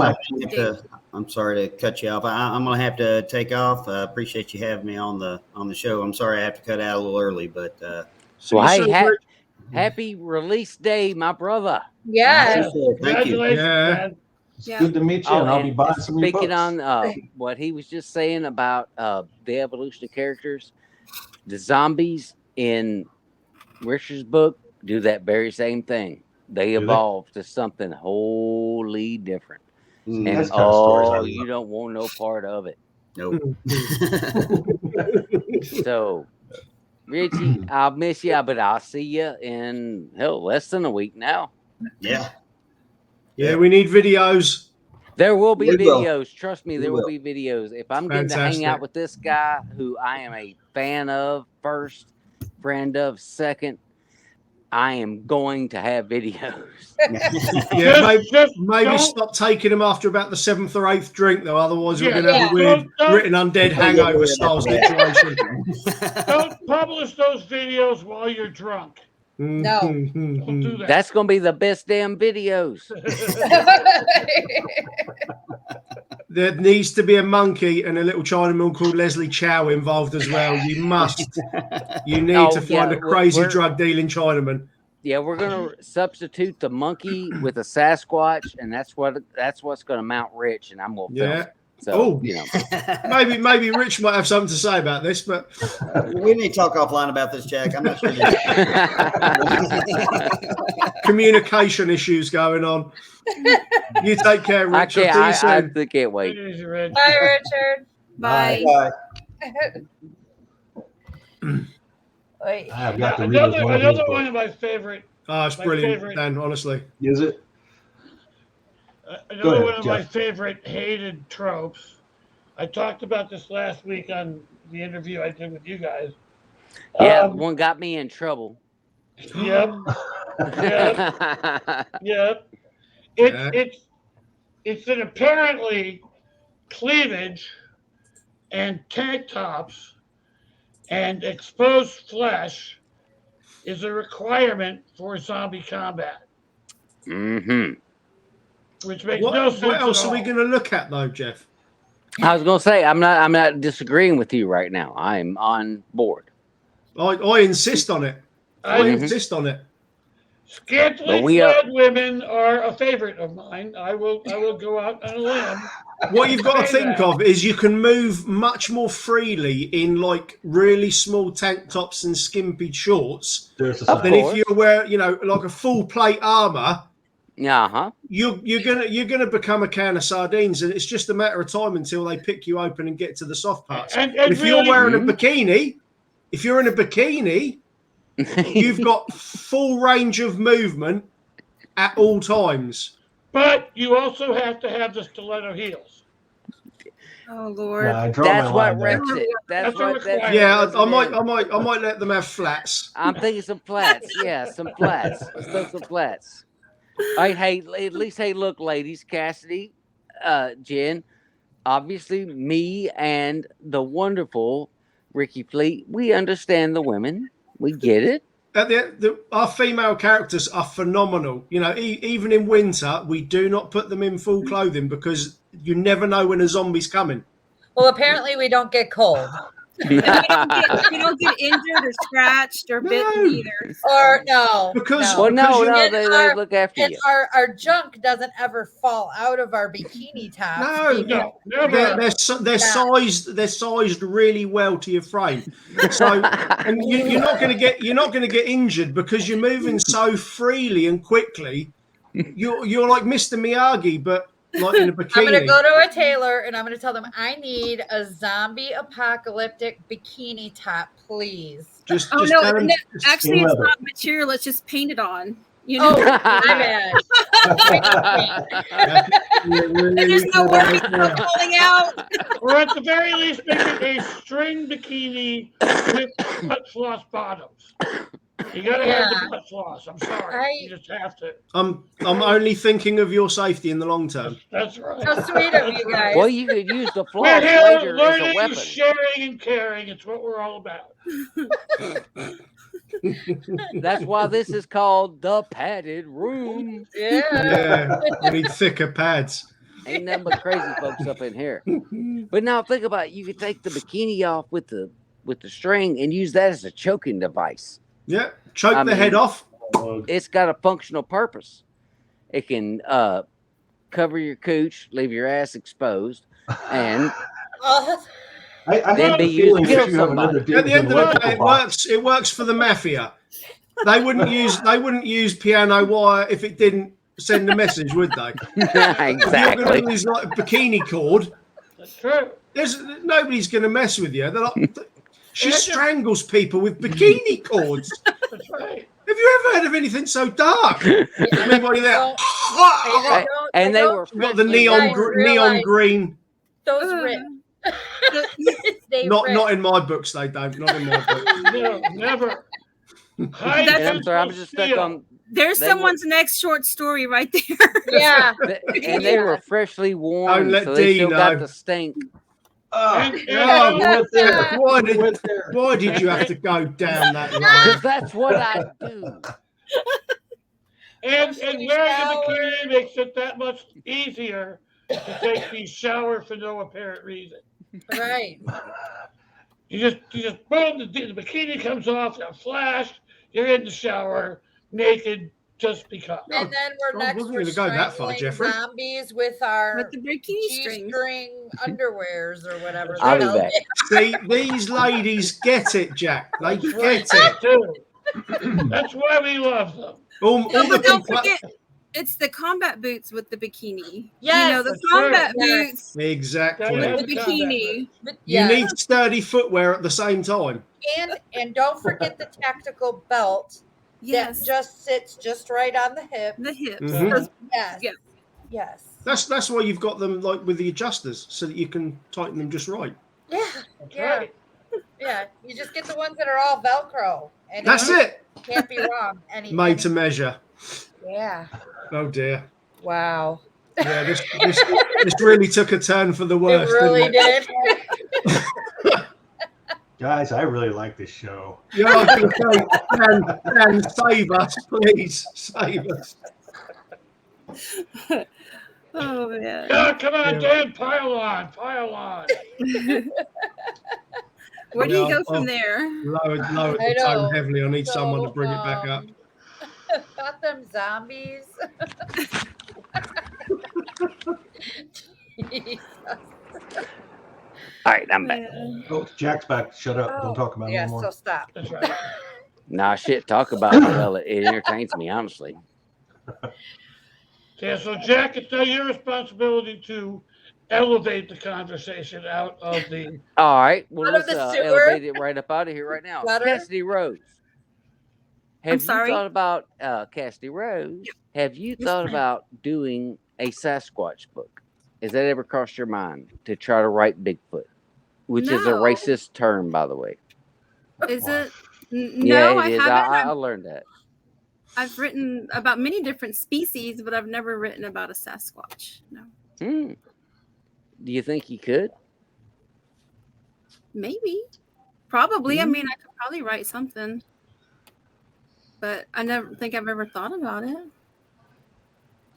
I'm sorry to cut you off. I'm gonna have to take off. I appreciate you having me on the show. I'm sorry I have to cut out a little early, but So hey, happy release day, my brother. Yes. thank you. Congratulations, man. It's Yeah. good to meet you, and I'll be and buying some of your speaking books. on what he was just saying about the evolution of characters, the zombies in Richard's book do that very same thing. They Do they? evolve to something wholly different. Mm, And That's kind of stories I love. you don't want no part of it. nope. So, Richie, I'll miss you, but I'll see you in less than a week now. Yeah. Yeah, we need videos. There will be We will. videos. Trust me, there will be videos. If I'm getting to hang out Fantastic. with this guy who I am a fan of first, friend of second, I am going to have videos. Yeah, maybe don't- stop taking them after about the 7th or 8th drink, though. Otherwise, we're Yeah, going to have a weird don't- written undead hangover style situation. Don't publish those videos while you're drunk. Don't do that. That's going to be the best damn videos. There needs to be a monkey and a little Chinaman called Leslie Chow involved as well. You must. You need Oh, to find yeah, a crazy we're- drug dealing Chinaman. Yeah, we're gonna substitute the monkey with a Sasquatch, and that's what's gonna mount Rich, and I'm gonna film Yeah. it. So Oh. you know, Maybe Rich might have something to say about this, but We need to talk offline about this, Jack. I'm not sure. communication issues going on. You take care, I Rich. I'll can't. see you I soon. can't wait. Easy, Rich. Bye, Richard. Bye. Bye. Wait. I have Now, got to read one of these another one books. of my favorite. Oh, it's My brilliant, favorite- Dan, honestly. Is it? Another ahead, one of my Jeff. favorite hated tropes. I talked about this last week on the interview I did with you guys. Yeah, one got me in trouble. Yep. Yep. Yep. It's an apparently cleavage and tank tops and exposed flesh is a requirement for zombie combat, Mm-hmm. which makes no sense. What else at are we all. going to look at, though, Jeff? I was gonna say I'm not disagreeing with you right now. I'm on board. I insist on it. I I- insist on it. Scantily But we are- clad women are a favorite of mine. I will go out on a limb. What you've got to Say think that. of is you can move much more freely in like really small tank tops and skimpy shorts There's a Of than sign. course. if you wear, like a full plate armor. Uh-huh. You're gonna become a can of sardines, and it's just a matter of time until they pick you open and get to the soft parts. And But if you're really- wearing a bikini, you've got full range of movement at all times. But you also have to have the stiletto heels. Oh Lord. Nah, I draw That's my what line there. wrecks it. That's That's a what. requirement. Yeah, what I does it might, is. I might let them have flats. I'm thinking some flats. Yeah, some flats. Let's throw some flats. Hey, at least, hey, look, ladies, Cassidy, Jen, obviously, me and the wonderful Ricky Fleet, we understand the women. We get it. Our female characters are phenomenal. Even in winter, we do not put them in full clothing because you never know when a zombie's coming. Well, apparently we don't get cold. We don't get injured or scratched or bitten No. either. Or no. Because- no. Well, no, you- no, they look after And you. our junk doesn't ever fall out of our bikini tops. No, No, never. They're sized really well to your frame. So and you're not going to get injured because you're moving so freely and quickly. You're like Mr. Miyagi, but like in a bikini. I'm going to go to a tailor and I'm going to tell them I need a zombie apocalyptic bikini top, please. Just Oh tell no, them- no, actually it's leather. not material, it's just painted on. You know, Oh, my bad. there's no worries about falling out. Or at the very least, make it a string bikini with butt floss bottoms. You gotta have the butt floss. I'm sorry. You just have to. I'm only thinking of your safety in the long term. That's right. How sweet of you guys. Well, you could use the We're floss here later as a learning, weapon. sharing, and caring. It's what we're all about. That's why this is called the padded room. Yeah. Yeah, we need thicker pads. Ain't nothing but crazy folks up in here. But now think about it. You could take the bikini off with the string and use that as a choking device. Yeah, choke I the mean- head off. It's got a functional purpose. It can cover your cooch, leave your ass exposed, and Oh, I Then have be a used feeling to kill that you have another somebody. At the end of the day, electrical box. it works for the mafia. They wouldn't use piano wire if it didn't send a message, would they? If you're exactly. going to use like a bikini cord, That's true. nobody's going to mess with you. They're like, she strangles people with bikini cords. That's right. Have you ever heard of anything so dark? I mean, what are you there? I don't- And I they don't- were You've got the freshly neon guys neon realize- green. Those rip. They Not rip. in my books. They don't. Not in my books. No, never. High And I'm sorry, I'm tensile just stuck steel. on. There's They were- someone's next short story right there. Yeah. And they were freshly worn, let so they Dee still know. got the stink. And- Oh, and- you went there. Why You went there. Why did you have to go down that line? Because that's what I do. And Freshly wearing a showered. bikini makes it that much easier to take the shower for no apparent reason. Right. You just boom, the bikini comes off, a flash, you're in the shower, naked, just because. And then we're I next wasn't we're gonna go that far, strangling Jeffrey. zombies with our With the bikini strings. G-string underwears or whatever. That's the I'll right. be hell back. they- See, these ladies get it, Jack. They That's get right, it. too. That's why we love them. All No, the but don't compla- forget, it's the combat boots with the bikini. Yes, you know, the that's right. combat Yes. boots Exactly. Gotta have with the the combat bikini. But You yes. need sturdy footwear at the same time. And don't forget the tactical belt Yes, that just sits just right on the hip. the hips. Mhm. Those- Yes. Yeah. Yes. That's why you've got them like with the adjusters, so that you can tighten them just right. Yeah. That's Yeah. right. Yeah. You just get the ones that are all Velcro. And That's it. Can't be wrong. Made to measure. Yeah. Oh dear. Wow. Yeah, this really took a turn for the It worse. really didn't did. Guys, I really like this show. Yeah, I was going to say, Dan, save us, please, save us. Oh man. Yeah, come on, Yeah. Dan, pile on. Where do you Yeah, go from there? Lowered I the tone know. heavily. I need someone to So, bring it back up. Thought them zombies. Jesus. All right, I'm back. Yeah. Oh, Jack's back. Shut up. Don't talk about it Yeah, anymore. so stop. That's right. Nah, shit. Talk about it. Well, it entertains me, honestly. Yeah, so Jack, it's now your responsibility to elevate the conversation out of the. All right. Well, Out of let's the sewer. elevate it right up out of here right now. Gutter. Cassidy Rose. Have you sorry? thought about Cassidy Rose? Have you Yes, thought ma'am. about doing a Sasquatch book? Has that ever crossed your mind to try to write Bigfoot, which is a No. racist term, by the way? Is it? Yeah, No, it I is. haven't. I learned that. I've written about many different species, but I've never written about a Sasquatch. No, Hmm. Do you think you could? maybe, probably. I Mm. mean, I could probably write something, but I never think I've ever thought about it.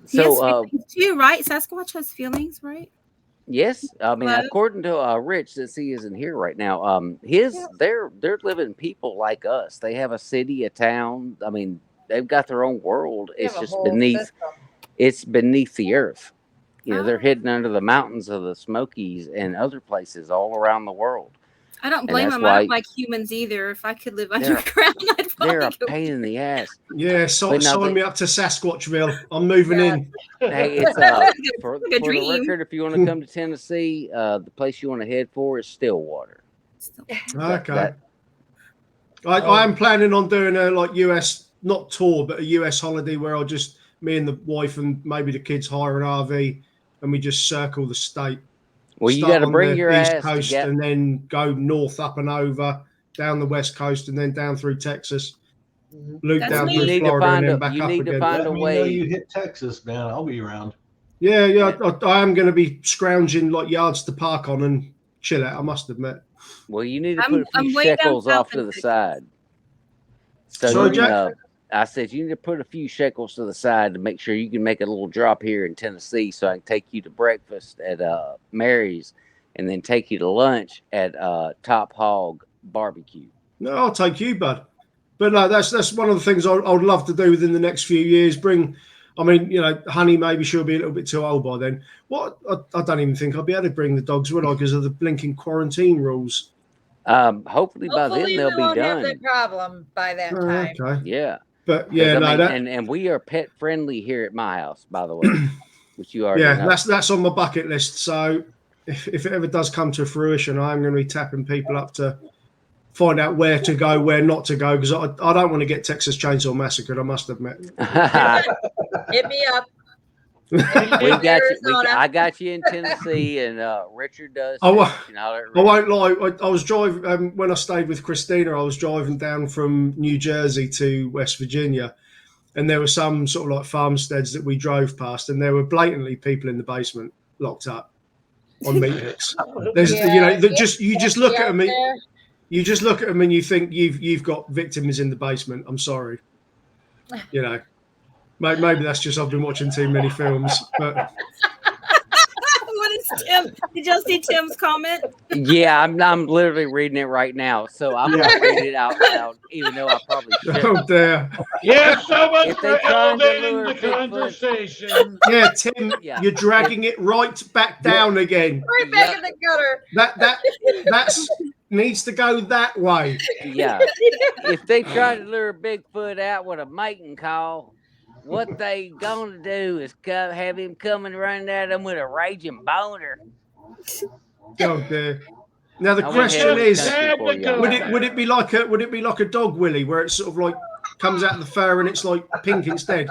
He has So, feelings too, right? Sasquatch has feelings, right? yes, I mean, Hello? according to Rich, since he isn't here right now, they're living people like us. They have a city, a town. I mean, they've got their own world. We It's have a just whole beneath. system. It's beneath the earth. You know, they're Oh. hidden under the mountains of the Smokies and other places all around the world. I don't And blame that's them. I don't why- like humans either. If I could live They're- underground, I'd They're probably a go. pain in the ass. Yeah, But no, sign they- me up to Sasquatchville. I'm moving Yeah. in. Hey, it's for like a the dream. record, if you want to come to Tennessee, the place you want to head for is Stillwater. Okay. that- I am planning on doing a US, not tour, but a US holiday where I'll just, me and the wife and maybe the kids hire an RV and we just circle the state. Well, you Start got to on bring the your East ass to Coast get. and then go north up and over, down the West Coast and then down through Texas, loop That's down me. You through need to Florida find and then a. back You up need to again. find Let a me know way. you hit Texas, man. I'll be around. Yeah, I am going to be scrounging like yards to park on and chill out, I must admit. Well, you need to I'm- put a few I'm way down shekels south off to in the Texas. side. So Sorry, you, Jack? I said you need to put a few shekels to the side to make sure you can make a little drop here in Tennessee, so I can take you to breakfast at Mary's, and then take you to lunch at Top Hog Barbecue. No, I'll take you, bud. But no, that's one of the things I would love to do within the next few years. I mean, you know, Honey, maybe she'll be a little bit too old by then. What? I don't even think I'll be able to bring the dogs, would I? Because of the blinking quarantine rules. Hopefully by then Hopefully, they'll we be won't have done. that problem by that time. Okay. Yeah. But 'Cause, yeah, I no, mean, that, and we are pet friendly here at my house, by the way, which you already yeah, know. that's on my bucket list. So if it ever does come to fruition, I'm going to be tapping people up to find out where to go, where not to go, because I don't want to get Texas Chainsaw Massacred, I must admit. Hit me up. We got you. Arizona. I got you in Tennessee, and Richard does. Oh, too. well, You know, I won't lie. I was driving when I stayed with Christina. I was driving down from New Jersey to West Virginia, and there were some sort of like farmsteads that we drove past, and there were blatantly people in the basement locked up on meat hooks. There's, you know, that you just look at them. You just look at them and you think you've got victims in the basement. I'm sorry, you know. Maybe that's just I've been watching too many films, but Tim, did y'all see Tim's comment? Yeah, I'm literally reading it right now, so I'm gonna read it out loud, even though I probably Oh shouldn't. dear. Yes, so much If for they trying to elevating lure the Bigfoot- conversation. Yeah, Tim, Yeah. you're dragging it right back down again. Right back Yep. in the gutter. That's needs to go that way. Yeah, if they try to lure Bigfoot out with a mating call, what they gonna do is have him come and run at them with a raging boner. Oh dear. Now the I went question ahead is, and Had to go would it be like a dog willy where it sort of like comes out of the fur and it's like pink instead?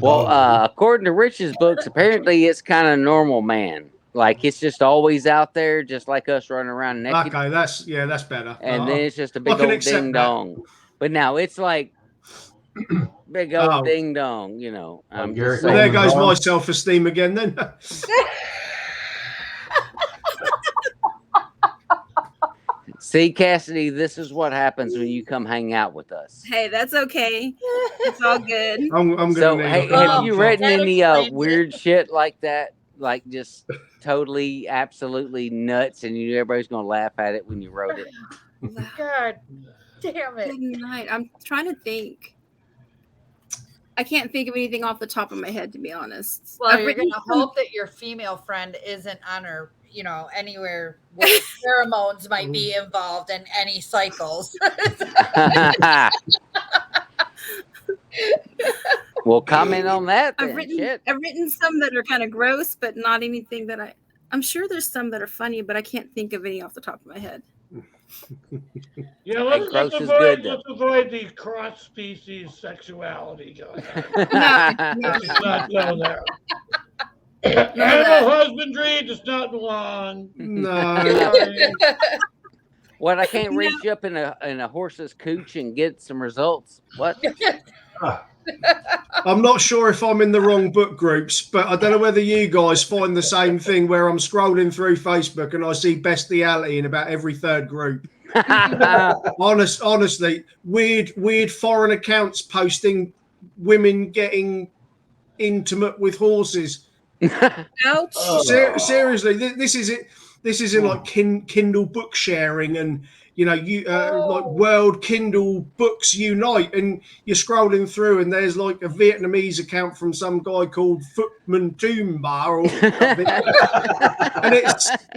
Well, according to Rich's books, apparently it's kind of normal man. Like it's just always out there, just like us running around naked. Okay, that's better. And then it's just a big can old accept ding that. dong. But now it's like big old Oh. ding dong, you know. I'm Gary just Well, saying. there goes my self-esteem again then. See, Cassidy, this is what happens when you come hang out with us. Hey, that's okay. It's all good. I'm gonna So, need hey, a- have you read that any explains it. weird shit like that? Like just totally, absolutely nuts, and everybody's gonna laugh at it when you wrote it. God damn it. Good night. I'm trying to think. I can't think of anything off the top of my head, to be honest. Well, I've you're written gonna some- hope that your female friend isn't on her, anywhere where pheromones might be involved in any cycles. Well, comment on that then. I've written Shit. some that are kind of gross, but not anything that I'm sure there's some that are funny, but I can't think of any off the top of my head. Yeah, let's gross is good, avoid the cross-species sexuality going on. No. Let's not go there. Animal husbandry does not belong. No. What? I can't reach up in a horse's cooch and get some results. What? I'm not sure if I'm in the wrong book groups, but I don't know whether you guys find the same thing where I'm scrolling through Facebook and I see bestiality in about every third group. Honestly, weird foreign accounts posting women getting intimate with horses. Ouch. Seriously, this is it. This is in like Kindle book sharing and like World Kindle Books Unite, and you're scrolling through and there's like a Vietnamese account from some guy called Footman Toomba or something. And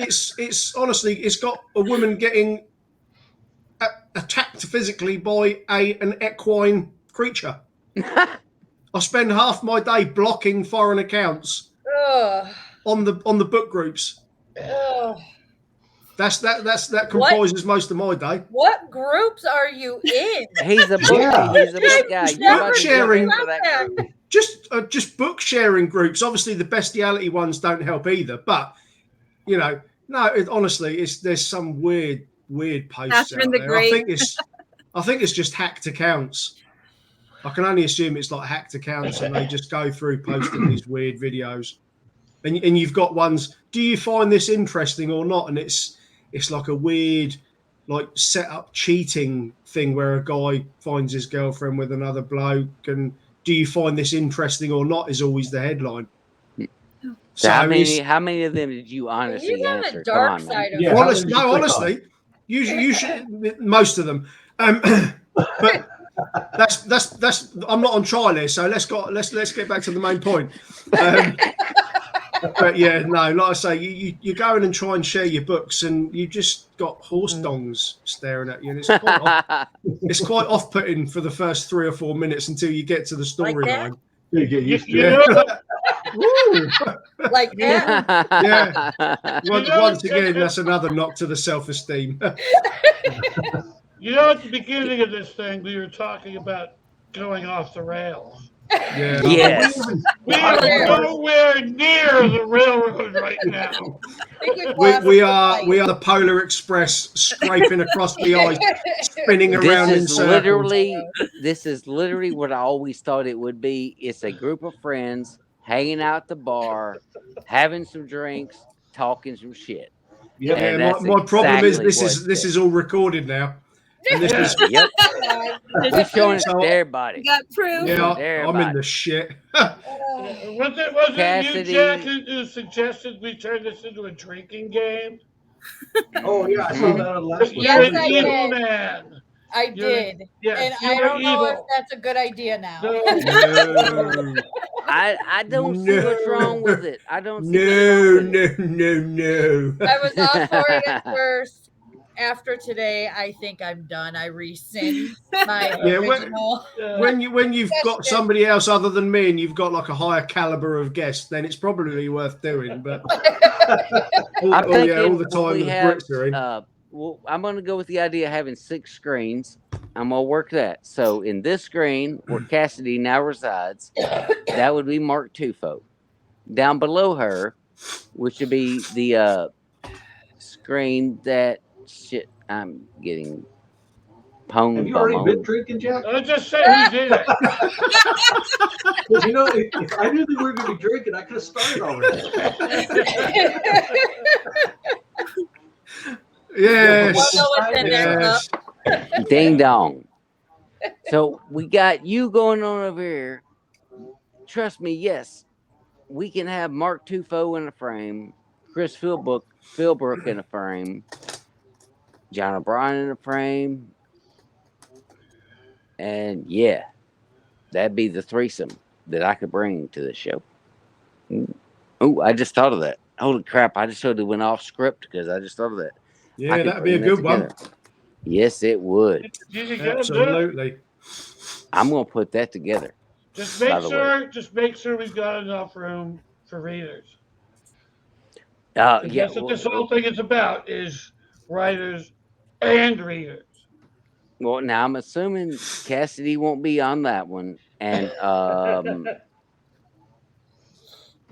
it's honestly, it's got a woman getting attacked physically by an equine creature. I spend half my day blocking foreign accounts Ugh. on the book groups. Ugh. That comprises most of my day. What groups are you in? He's a book. Yeah. He's a book guy. You Book about to jump sharing. into that group. Just book sharing groups. Obviously, the bestiality ones don't help either. But honestly, there's some weird posts Catherine out the there. Great. I think it's just hacked accounts. I can only assume it's like hacked accounts, and they just go through posting these weird videos. And you've got ones. Do you find this interesting or not? And it's like a weird, like set up cheating thing where a guy finds his girlfriend with another bloke. And do you find this interesting or not? Is always the headline. So how many of them did you honestly He's on answer? the dark Come on, side man. of Yeah. it. how did you click on honestly, you should most of them. But that's I'm not on trial here, so let's get back to the main point. But yeah, no, like I say, you go in and try and share your books, and you just got horse dongs staring at you, and it's quite off-putting for the first 3 or 4 minutes until you get to the Like that? storyline. You get used to You it. know, Woo! Like that? Yeah. know, Once again, that's another knock to the self-esteem. at the beginning of this thing, we were talking about going off the rails. Yeah. Yes. We are nowhere near the railroad right now. We are the Polar Express scraping across the ice, spinning around in circles. This is literally what I always thought it would be. It's a group of friends hanging out at the bar, having some drinks, talking some shit. Yep. Yeah, And that's my problem is exactly this is all recorded now. And this is Yep. We're showing it So- to everybody. got proof. yeah, There, I'm in bud. the shit. Was it you, Cassidy. Jack, who suggested we turn this into a drinking game? Oh yeah, I saw that on the last one. Yes, You're I an evil did. man. I You're- did. Yes, And you I are don't know if evil. that's a good idea now. No. No, I don't see what's wrong with it. I don't see what's no, wrong with it. no. I was all for it at first. After today, I think I'm done. I rescind my Yeah, original. When you've got somebody else other than me and you've got like a higher caliber of guest, then it's probably worth doing. But all I'm thinking all the time we the have. Brits are in. Well, I'm going to go with the idea of having 6 screens. I'm going to work that. So in this screen where Cassidy now resides, that would be Mark Tufo. Down below her, which would be the screen that shit. I'm getting pwned. Have you already been drinking, Jack? Let's just say who did it. Because you know, if I knew that we were going to be drinking, I could have started already. Yes, Don't know what's in there, yes. Ding dong. So we got you going on over here. Trust me, yes, we can have Mark Tufo in a frame, Chris Philbrook in a frame, John O'Brien in a frame, and yeah, that'd be the threesome that I could bring to the show. Oh, I just thought of that. Holy crap! I just totally went off script because I just thought of that. Yeah, that'd be a good one. Yes, it would. You can get it. Absolutely. I'm gonna put that together. Just By make the sure. Just make sure we've got enough room for readers. Yeah. That's what this whole thing is about: is writers and readers. Well, now I'm assuming Cassidy won't be on that one, and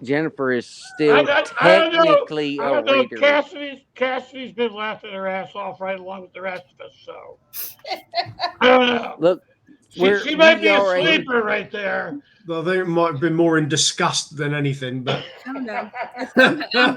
Jennifer is still I don't know. technically I a don't know. reader. Cassidy's been laughing her ass off right along with the rest of us. So I don't know. Look, She might be a are sleeper right there. I think it might have been more in disgust than anything, but I don't know.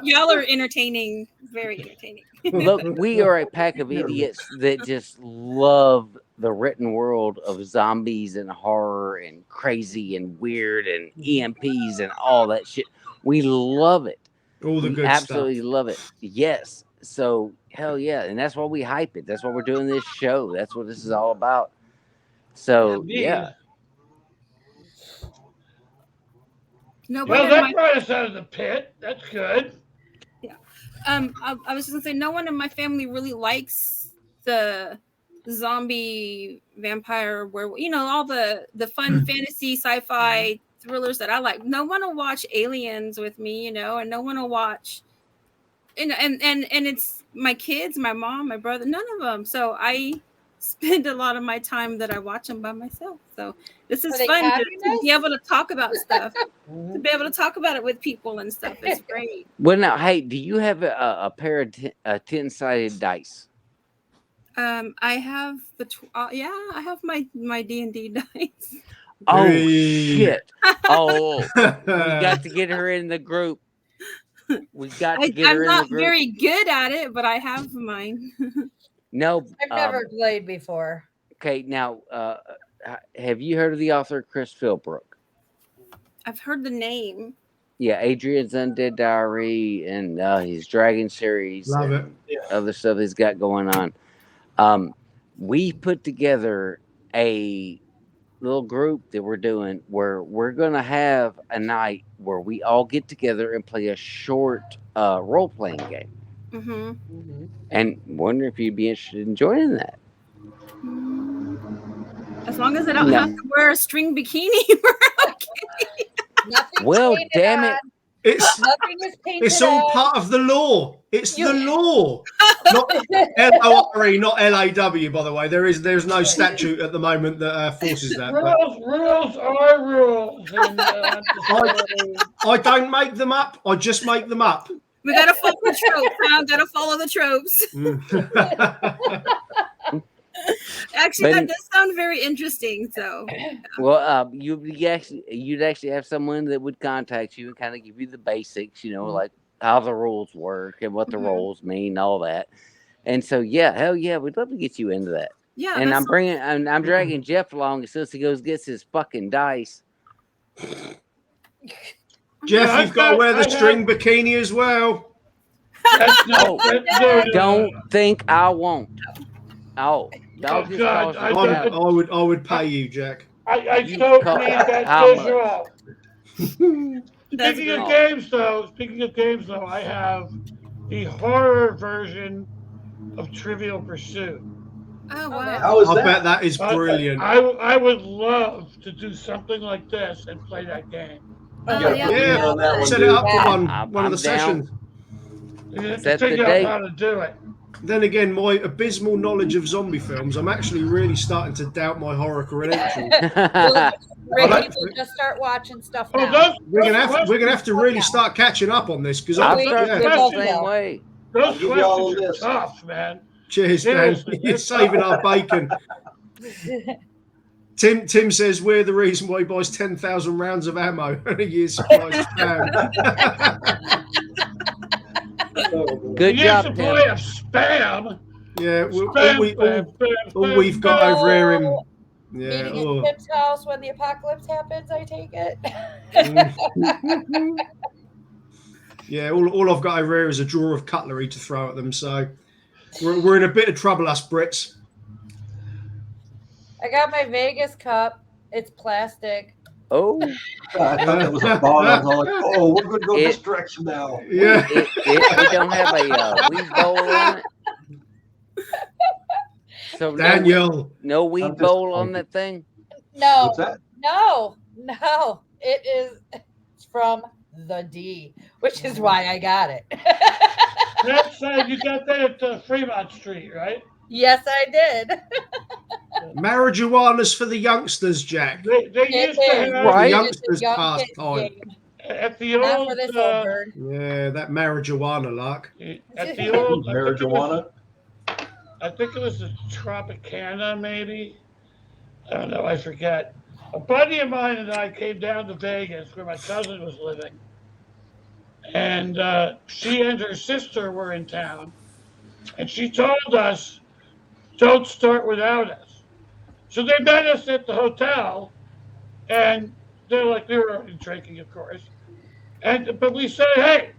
Y'all are entertaining, very entertaining. Look, we are a pack of idiots that just love the written world of zombies and horror and crazy and weird and EMPs and all that shit. We love it. all the We good absolutely stuff. love it. Yes. So hell yeah, and that's why we hype it. That's why we're doing this show. That's what this is all about. So yeah. Nobody Well, in that my brought us out of the pit. That's good. I was just gonna say no one in my family really likes the zombie vampire where all the fun fantasy sci-fi thrillers that I like. No one will watch Aliens with me, and no one will watch and it's my kids, my mom, my brother, none of them. So I spend a lot of my time that I watch them by myself. So this is fun to be able to talk about stuff, to be able to talk about it with people and stuff. It's great. Well, now, hey, do you have a pair of 10-sided dice? I have I have my D&D dice. Oh Hey. shit! Oh, we got to get her in the group. We got to get her I'm in the not group. very good at it, but I have mine. No, I've never played before. Okay, now, have you heard of the author Chris Philbrook? I've heard the name. Yeah, Adrian's Undead Diary and his Dragon series. Love and other stuff he's got going on. We put together a little group that we're doing where we're going to have a night where we all get together and play a short role-playing game. Mm-hmm. And wonder if you'd be interested in joining that. As long as I don't have to wear a string bikini, we're okay. Well, damn it. Nothing is painted. It's all part of the law. It's the law. Not LORE, not LAW, by the way. There's no statute at the moment that forces that. Rules are rules. And, I don't make them up. I just make them up. We gotta follow the tropes. Now gotta follow the tropes. Actually, that does sound very interesting. So, well, you'd actually have someone that would contact you and kind of give you the basics, like how the rules work and what the roles mean, all that. And so, yeah, hell yeah, we'd love to get you into that. Yeah, And that's I'm dragging Jeff along as soon as he goes gets his fucking dice. Jeff, you've got to wear the string bikini as well. That's not, Oh, no. Don't think I won't. Oh, dog just God, calls it out. I would pay you, Jack. I You don't call- need that how much? visual. That's Speaking of great. games, though, I have the horror version of Trivial Pursuit. Oh wow. How is I that? bet that is brilliant. I would love to do something like this and play that game. Oh, You gotta yeah. put me in Yeah, on that one, set it dude. up for one I'm of the down. sessions. You have to Set the figure out date. how to do it. Then again, my abysmal knowledge of zombie films, I'm actually really starting to doubt my horror credentials. Ricky will just start watching stuff Oh, now. We're gonna have to really start catching up on this because I've We- started yeah. the same way. I'll those give you all questions are this. tough, man. Cheers, Dan. Seriously, You're that's saving our bacon. Tim says we're the reason why he buys 10,000 rounds of ammo and a year's supply of spam. Good You job, used to Tim. play of spam. Yeah, Spam. we've got over here him. Yeah. Meeting Oh. at Tim's house when the apocalypse happens, I take it. Yeah, all I've got over here is a drawer of cutlery to throw at them. So we're in a bit of trouble, us Brits. I got my Vegas cup. It's plastic. Oh, I thought that was a ball. I was all like, oh, we're going to go this direction now. Yeah. it don't have a weed bowl on it. So Daniel. no weed I'm bowl on disappointed. that thing. No, What's that? no. It is from the D, which is why I got it. That's you got that at Fremont Street, right? Yes, I did. Marijuana's for the youngsters, Jack. They It used to is. have Right. Youngsters It's a young past kid's time. game. at the Not old for this old bird. Yeah, that marijuana luck. at the old Marijuana? I think it was the Tropicana, maybe. I don't know. I forget. A buddy of mine and I came down to Vegas where my cousin was living. And she and her sister were in town. And she told us, don't start without us. So they met us at the hotel. And they're like, we were already drinking, of course. But we said, hey,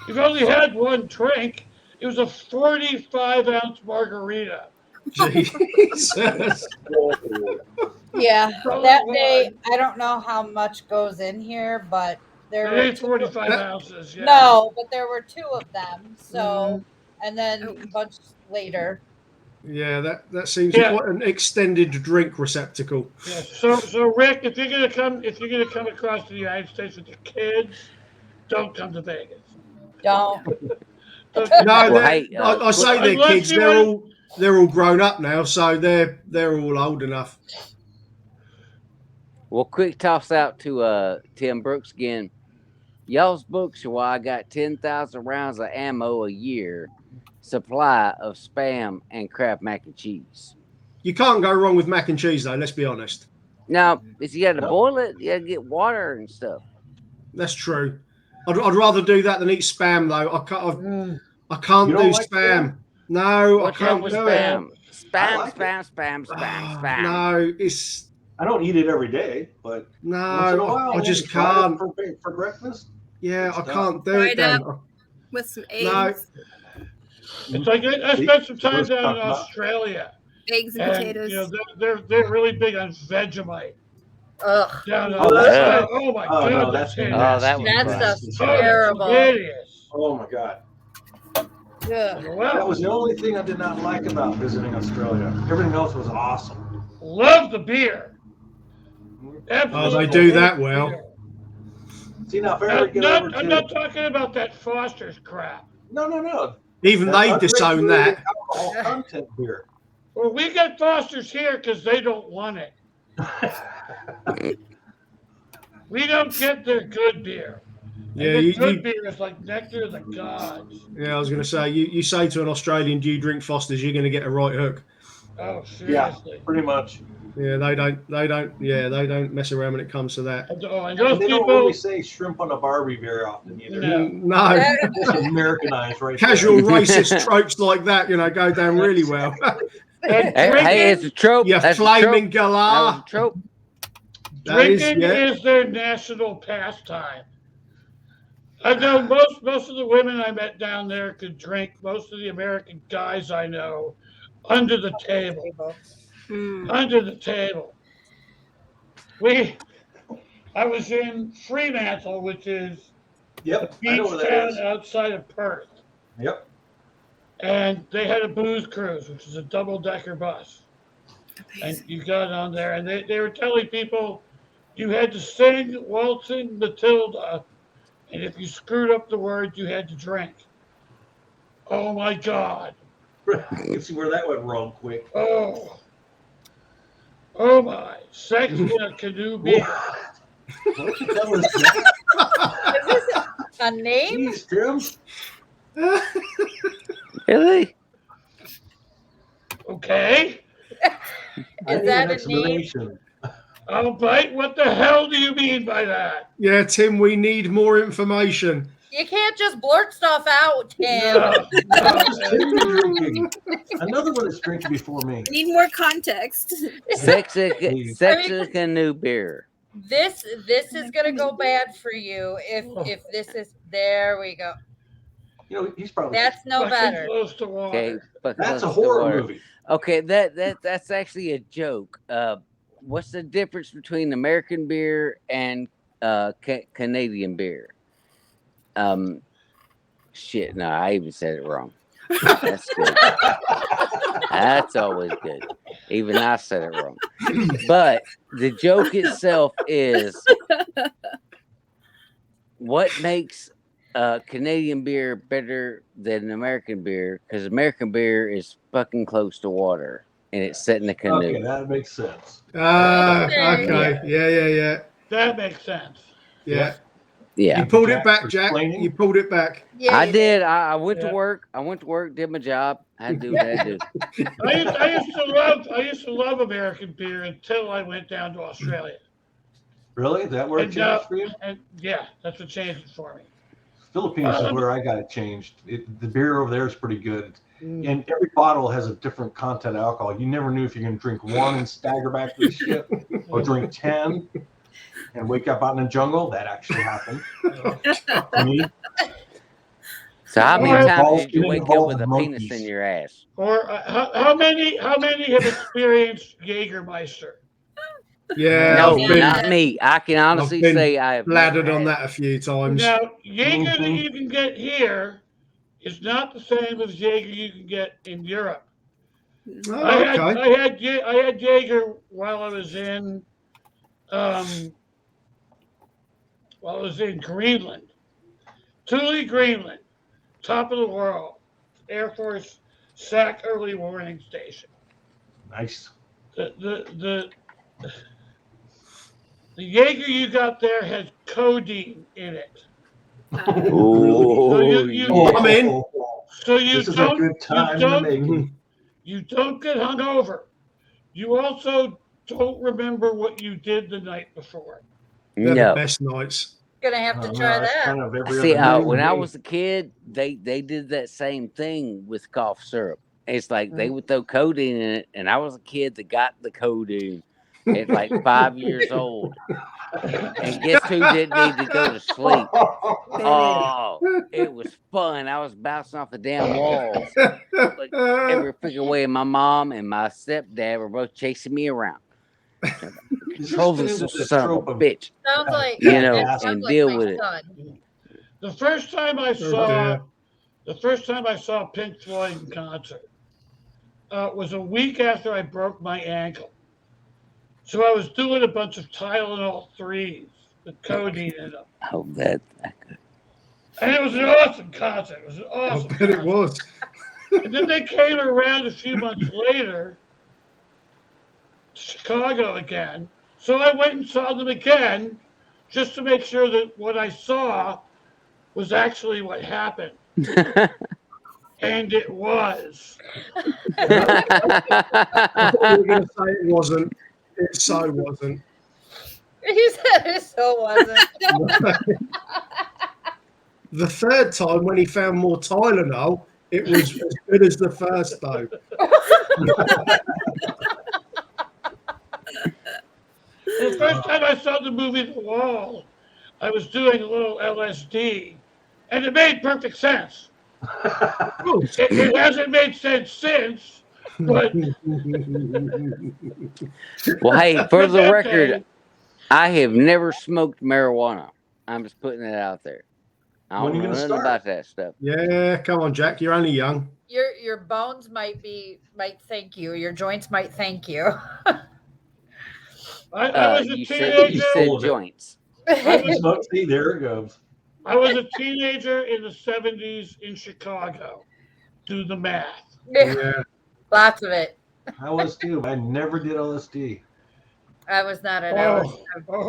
you've only had one drink. It was a 45-ounce margarita. Jesus. Yeah, So that what? day, I don't know how much goes in here, but there It were ain't 45 ounces. Yeah. no, but there were two of them. So, and then a bunch later. Yeah, that seems Yeah. quite an extended drink receptacle. Yeah. So Rick, if you're gonna come across to the United States with your kids, don't come to Vegas. Don't. Don't- No, Well, hey, I say they're unless kids. you They're all grown up now, so they're all old enough. Well, quick toss out to Tim Brooks again. Y'all's books are why I got 10,000 rounds of ammo a year supply of Spam and Kraft mac and cheese. You can't go wrong with mac and cheese, though. Let's be honest. Now, if you got to No. boil it, you got to get water and stuff. That's true. I'd rather do that than eat spam, though. I can't You do don't like spam. No, What's I wrong can't with do it. Spam? I Spam, like spam, spam, spam. No, it's I don't eat it every day, but once in a no. while, I just try it can't. for breakfast. Yeah, It's I tough. can't do Fried it. Dan. with some No. eggs, It's like I spent some time Worst down in talking about- Australia, eggs and and potatoes. you know they're really big on Vegemite. Ugh. Down in Oh, that's Australia. right. Oh my Oh, god, no, that's hideous. Oh, that was That bad. stuff's Oh, terrible. hideous. Oh my god, Ugh. that Well, was the only thing I did not like about visiting Australia. Everything else was awesome. love the beer. Oh, Absolutely they do love that the well. beer. See now, if I ever get over I'm to not talking about that Foster's crap. no. Even they disown that. Alcohol content beer. Well, we get Foster's here because they don't want it. We don't get their good beer. And Yeah, the good beer is like nectar of the gods. yeah. I was going to say, you say to an Australian, "Do you drink Foster's?" You're going to get a right hook. Oh, Yeah, seriously. pretty much. Yeah, they don't mess around when it comes to that. And those And they don't people, really say shrimp on a Barbie very often either. No. No, Just Americanized right casual there. racist tropes like that, go down really well. And Hey, it's a trope. You That's a flaming trope. That was galah. a trope. That is, drinking yeah. is their national pastime. I know most of the women I met down there could drink. Most of the American guys I know under the table. Under the table. I was in Fremantle, which is a Yep, I know beach where that town is. outside of Perth. Yep. And they had a booze cruise, which is a double-decker bus. And you got on there, and they were telling people you had to sing Waltzing Matilda, and if you screwed up the words, you had to drink. Oh, my God. I can see where that went wrong quick. Oh. Oh, my. Sex in a canoe beer. Why don't you tell us that? Is this a name? Jeez, Tim. Really? Okay. I Is need that an a name? explanation. Oh, Mike, what the hell do you mean by that? Yeah, Tim, we need more information. You can't just blurt stuff out, Tim. No, Tim is drinking. Another one is drinking before me. Need more context. Sex in I mean- a canoe beer. This is gonna go bad for you if this is. There we go. You know, he's probably. That's no fucking better. close to water. Okay, but That's a close to horror water. movie. Okay, that's actually a joke. What's the difference between American beer and Canadian beer? Shit, no, I even said it wrong. That's good. That's always good. Even I said it wrong. But the joke itself is what makes Canadian beer better than American beer? Because American beer is fucking close to water and it's set in a canoe. Okay, that makes sense. Okay. Yeah. That makes sense. Yeah. Yeah. You pulled it Jack, back, for Jack. explaining. You pulled it back. Yeah, I you did. I went to Yeah. work. Did my job. I had to do what I had to do. I used to love American beer until I went down to Australia. Really? Is that where it And, changed for you? And yeah, that's what changed it for me. Philippines is where I got it changed. The beer over there is pretty good. And every bottle has a different content of alcohol. You never knew if you're going to drink one and stagger back to the ship or drink 10 and wake up out in the jungle. That actually happened to me. So how many Or- times did you Getting wake up involved with a with penis monkeys. in your ass? Or how many have experienced Jägermeister? Yeah, No, I've been not me. I can honestly been say I have laddered never on had- that a few times. Now, Jaeger that Mhm. you can get here is not the same as Jaeger you can get in Europe. Oh, I okay. had Jaeger while I was in Greenland, Thule, Greenland, top of the world, Air Force SAC early warning station. Nice. The Jaeger you got there has codeine in it. Ooh, So you- yeah. I'm in. So you This is a don't good time you in the don't making. you don't get hungover. You also don't remember what you did the night before. They're the No. best nights. gonna have to No, try it's that. kind of every See, other night when for I me. was a kid, they did that same thing with cough syrup. It's like they would throw codeine in it, and I was a kid that got the codeine at like 5 years old. And guess who didn't need to go to sleep? Oh, it was fun. I was bouncing off the damn walls like every freaking way. My mom and my stepdad were both chasing me around. Control This this is the son of trope a of- bitch. Sounds like You know, that sounds and like deal my with it. son. The first time I saw Pink Floyd in concert was a week after I broke my ankle. So I was doing a bunch of Tylenol 3s with codeine in them. Oh, that. And it was an awesome concert. It was an I awesome bet it concert. was. And then they came around a few months later to Chicago again. So I went and saw them again just to make sure that what I saw was actually what happened. And it was. I thought you were going to say it wasn't. It so wasn't. He said it so wasn't. The third time when he found more Tylenol, it was as good as the first though. The first time I saw the movie The Wall, I was doing a little LSD, and it made perfect sense. It hasn't made sense since, but Well, hey, for the that record, day, I have never smoked marijuana. I'm just putting it out there. I When don't are you know gonna nothing start? about that stuff. Yeah, come on, Jack. You're only young. Your bones might thank you. Your joints might thank you. I was a You teenager. said Full of it. joints. You smoke, see, there it goes. I was a teenager in the 70s in Chicago. Do the math. Yeah. Lots of it. I was too. I never did LSD. I was not an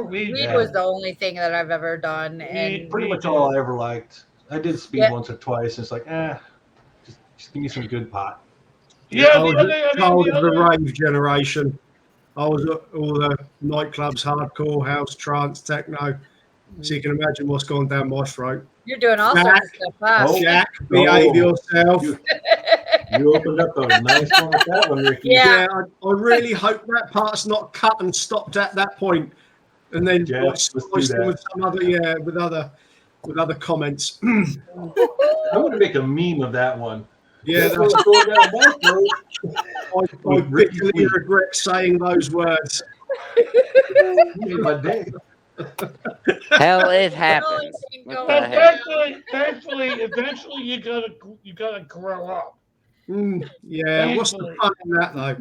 Weed. Weed was the only thing that I've ever done, and Pretty much all I ever liked. I did speed Yeah. once or twice. And it's like, just give me some good pot. Yeah, I the was other, I child mean, of the the other, rave generation. I was at all the nightclubs, hardcore, house, trance, techno. So you can imagine what's gone down my throat. you're doing all Jack. sorts of stuff. Huh? Oh. Jack, behave yourself. You opened up a nice one with that one, Ricky. Yeah. I really hope that part's not cut and stopped at that point, and then Yeah, like, let's do spliced in that. with some other, with other comments. I'm going to make a meme of that one. Yeah, That's that's, what's going down my throat. I bitterly regret saying those words. You made my day. Hell, it happens. What but the heck? thankfully, eventually you gotta grow up. Yeah, what's the Thankfully. fun in that though?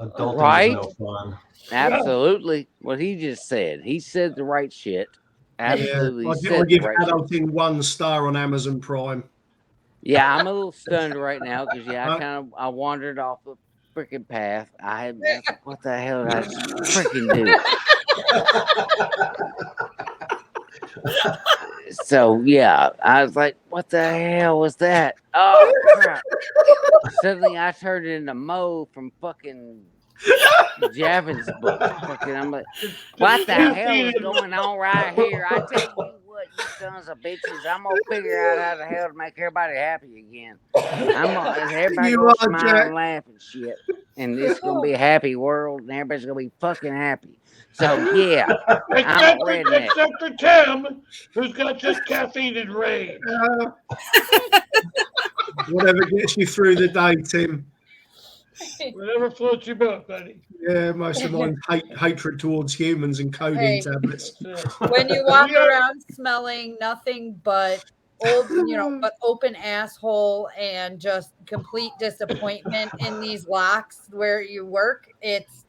Adulting Right? is no fun. Absolutely. What he just said. He said the right shit. Absolutely I said the give right shit. Adulting 1 star on Amazon Prime. Yeah, I'm a little stunned right now because I wandered off the freaking path. What the hell did I freaking do? So yeah, I was like, what the hell was that? Oh crap. Suddenly I turned into Mo from fucking Javin's book. Fucking, I'm like, what the hell is going on right here? I tell you what, you sons of bitches, I'm gonna figure out how the hell to make everybody happy again. Everybody You gonna are, smile Jack. and laugh and shit. And it's gonna be a happy world and everybody's gonna be fucking happy. So yeah, I'm a redneck. Except for Tim, who's got just caffeine and rage. Whatever gets you through the day, Tim. Whatever floats your boat, buddy. Yeah, most of mine hatred towards humans and codeine Hey. tablets. When you walk around smelling nothing but but open asshole and just complete disappointment in these locks where you work, it's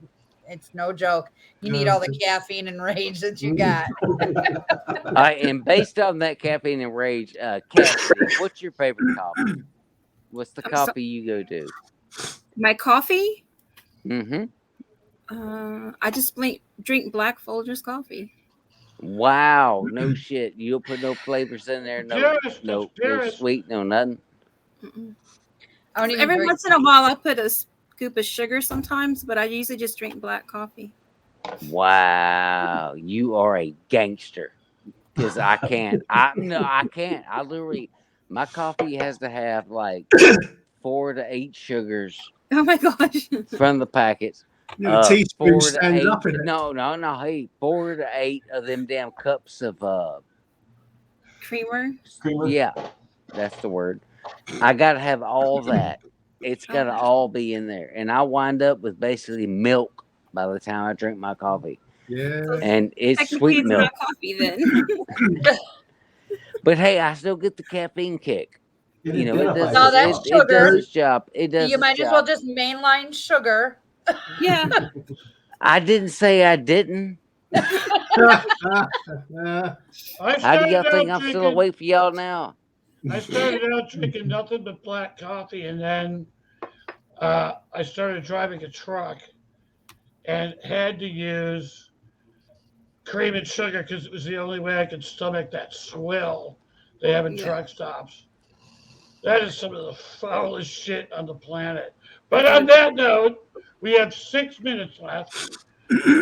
no joke. You need all the caffeine and rage that you got. All right, and based on that caffeine and rage, Cassidy, what's your favorite coffee? What's the coffee you go to? My coffee? Mm-hmm. I just drink Black Folgers coffee. Wow, no shit. You'll put no flavors in there, no sweet, no nothing. I don't even Every drink- once in a while, I put a scoop of sugar sometimes, but I usually just drink black coffee. Wow, you are a gangster. Because I can't. I can't. I literally, my coffee has to have like 4 to 8 sugars Oh my gosh. from the packets. The teaspoon 4 to stands 8. up in it. No. Hey, 4 to 8 of them damn cups of Creamer? Yeah, that's the word. I gotta have all that. It's gotta all be in there, and I wind up with basically milk by the time I drink my coffee. Yeah. And it's Technically, sweet it's milk. not coffee then. But hey, I still get the caffeine kick. It You know, identifies No, it that's does sugar. its job. It does. You might its as well job. just mainline sugar. Yeah. I didn't say I didn't. I How do y'all started think out I'm still drinking- awake for y'all now? I started out drinking nothing but black coffee, and then I started driving a truck and had to use cream and sugar because it was the only way I could stomach that swill they have in truck stops. That is some of the foulest shit on the planet. But on that note, we have 6 minutes left.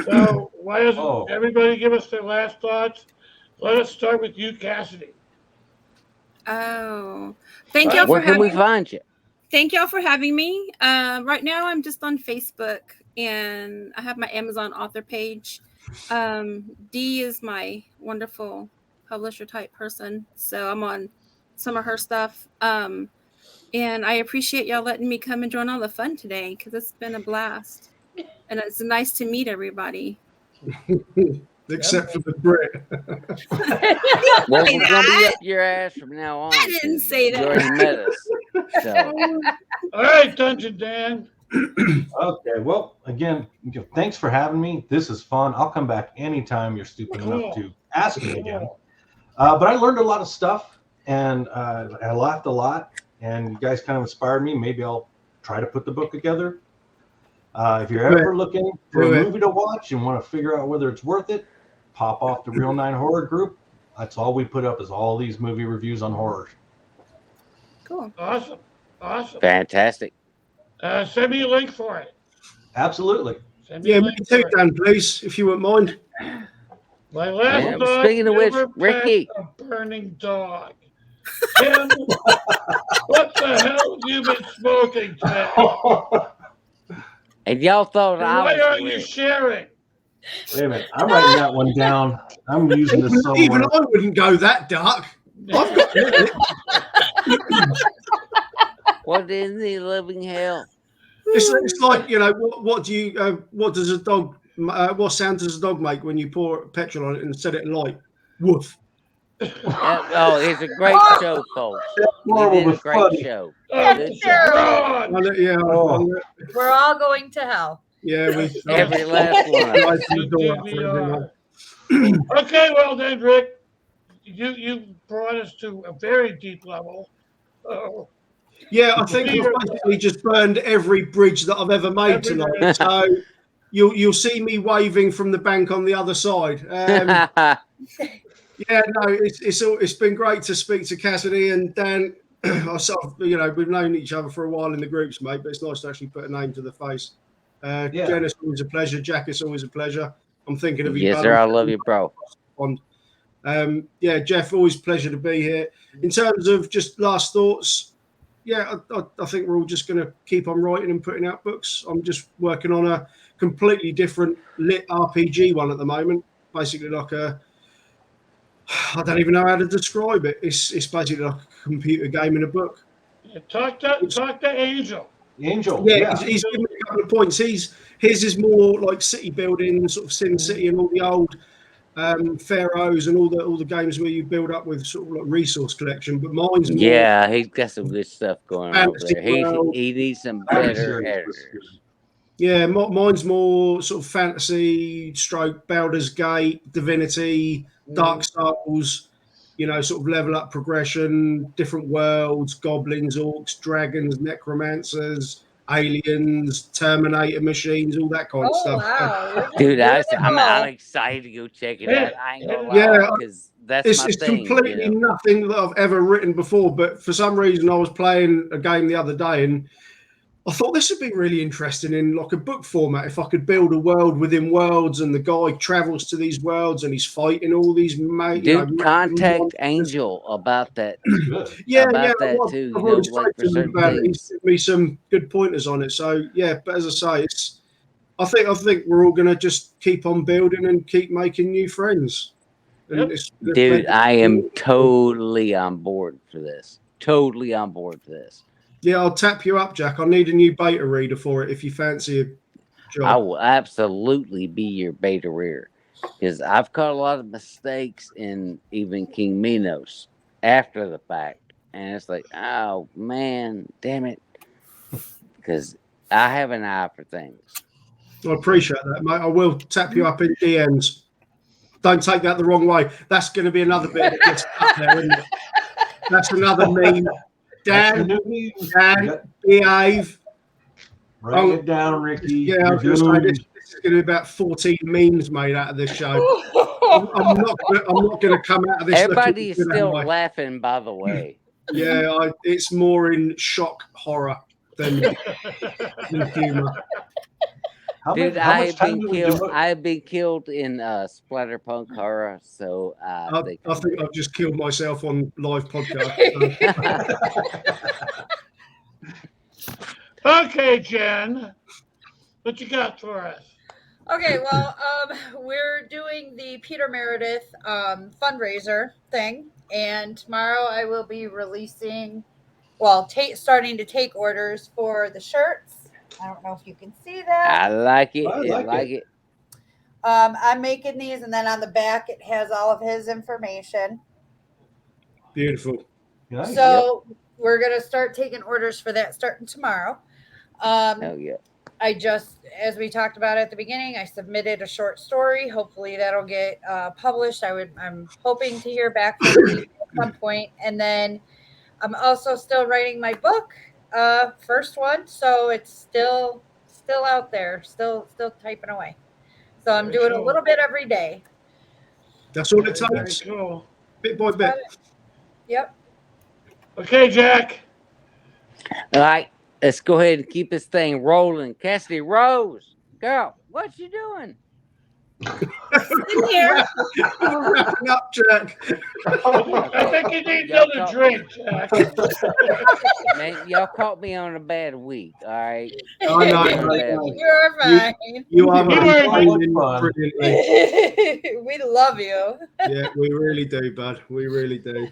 So why doesn't everybody give us their last thoughts? Let us start with you, Cassidy. Oh. Thank y'all for Where can we having find you? Thank y'all for having me. Right now, I'm just on Facebook, and I have my Amazon author page. Dee is my wonderful publisher type person, so I'm on some of her stuff. And I appreciate y'all letting me come and join all the fun today because it's been a blast, and it's nice to meet everybody. Except for the Brit. Well, we're gonna be up your ass from now on. I didn't say that. You already met us. So. All right, Dungeon Dan. Okay, well, again, thanks for having me. This is fun. I'll come back anytime you're stupid enough to ask me again. But I learned a lot of stuff, and I laughed a lot, and you guys kind of inspired me. Maybe I'll try to put the book together. If you're ever looking for a movie to watch and want to figure out whether it's worth it, pop off the Real 9 Horror group. That's all we put up is all these movie reviews on horror. Cool. Awesome. Fantastic. Send me a link for it. Absolutely. Send me a Yeah, me link too, for it. Dan, please, if you wouldn't mind. My last Yeah, dog speaking of which, never pet Ricky. a burning dog. Tim, what the hell have you been smoking today? And y'all thought And I why was aren't you lit. sharing? Wait a minute. I'm writing that one down. I'm using this Even somewhere. I wouldn't go that dark. I've got it. What in the living hell? It's like, you know, what do you what does a dog what sound does a dog make when you pour petrol on it and set it light? Woof. Oh, it's a great show, folks. You horrible, did a but great funny. show. That's Good job. terrible. Run! Yeah, Oh. We're all going to hell. yeah, we Every last one of us. Right through You the door did up me for everyone. hard. Okay, well then, Rick, you brought us to a very deep level. Oh, Yeah, I think I've basically just burned every bridge that I've ever made Every tonight. bridge. So you'll see me waving from the bank on the other side. Yeah, no, it's been great to speak to Cassidy and Dan. I sort of, you know, we've known each other for a while in the groups, mate, but it's nice to actually put a name to the face. Yeah. Jen, it's always a pleasure. Jack, it's always a pleasure. I'm thinking of you. Yes, bud. sir. I love you, bro. Yeah, Jeff, always a pleasure to be here. In terms of just last thoughts, yeah, I think we're all just going to keep on writing and putting out books. I'm just working on a completely different lit RPG one at the moment. Basically like I don't even know how to describe it. It's basically like a computer game in a book. talk to Angel. Angel. Yeah, he's given me a couple of points. His is more like city building, sort of Sin City and all the old Pharaohs and all the games where you build up with sort of like resource collection. But mine's more Yeah, he's got some good stuff going on over fantasy there. world. He needs some Very better serious. editors. Yeah, mine's more sort of fantasy stroke Baldur's Gate, Divinity, Dark Souls, you know, sort of level up progression, different worlds, goblins, orcs, dragons, necromancers, aliens, Terminator machines, all that kind of Oh, stuff. wow. Dude, I'm excited to go check it out. I ain't gonna lie, Yeah, because that's It's my thing. completely You know? nothing that I've ever written before, but for some reason I was playing a game the other day and I thought this would be really interesting in like a book format if I could build a world within worlds and the guy travels to these worlds and he's fighting all these Dude, contact Angel about that. that Too. I've You know, already like for spoken to him certain about it. He's things. given me some good pointers on it. So yeah, but as I say, I think we're all going to just keep on building and keep making new friends. And Dude, I am totally on board for this. Totally on board for this. Yeah, I'll tap you up, Jack. I need a new beta reader for it if you fancy a job. I will absolutely be your beta reader because I've caught a lot of mistakes in even King Minos after the fact. And it's like, oh, man, damn it. Because I have an eye for things. I appreciate that, mate. I will tap you up in DMs. Don't take that the wrong way. That's going to be another bit that gets up there, isn't it? That's another meme. Dan, behave. Write it down, Ricky. Yeah, I was going to say this is going to be about 14 memes made out of this show. I'm not going to come out of this. Everybody is still laughing, by the way. Yeah, it's more in shock horror than humor. Dude, I have been killed in splatterpunk horror, so I think I've just killed myself on live podcast. Okay, Jen, what you got for us? Okay, well, we're doing the Peter Meredith fundraiser thing, and tomorrow I will be releasing, starting to take orders for the shirts. I don't know if you can see that. I like it. I I like like it. it. I'm making these, and then on the back it has all of his information. Beautiful. Nice. So we're gonna start taking orders for that starting tomorrow. Oh yeah. I just, as we talked about at the beginning, I submitted a short story. Hopefully that'll get published. I'm hoping to hear back from people at some point. And then I'm also still writing my book, first one. So it's still out there, still typing away. So I'm Very doing a cool. little bit every day. That's all it Very takes, cool. bit by bit. Yep. Okay, Jack. All right, let's go ahead and keep this thing rolling. Cassidy Rose, girl, what you doing? In here. We're wrapping up, Jack. I think you need Y'all another talk- drink, Jack. Man, y'all caught me on a bad week. All right. I know, On a mate. bad week. You're fine. You are You are maintaining fun. brilliantly. We love you. Yeah, we really do, bud. We really do.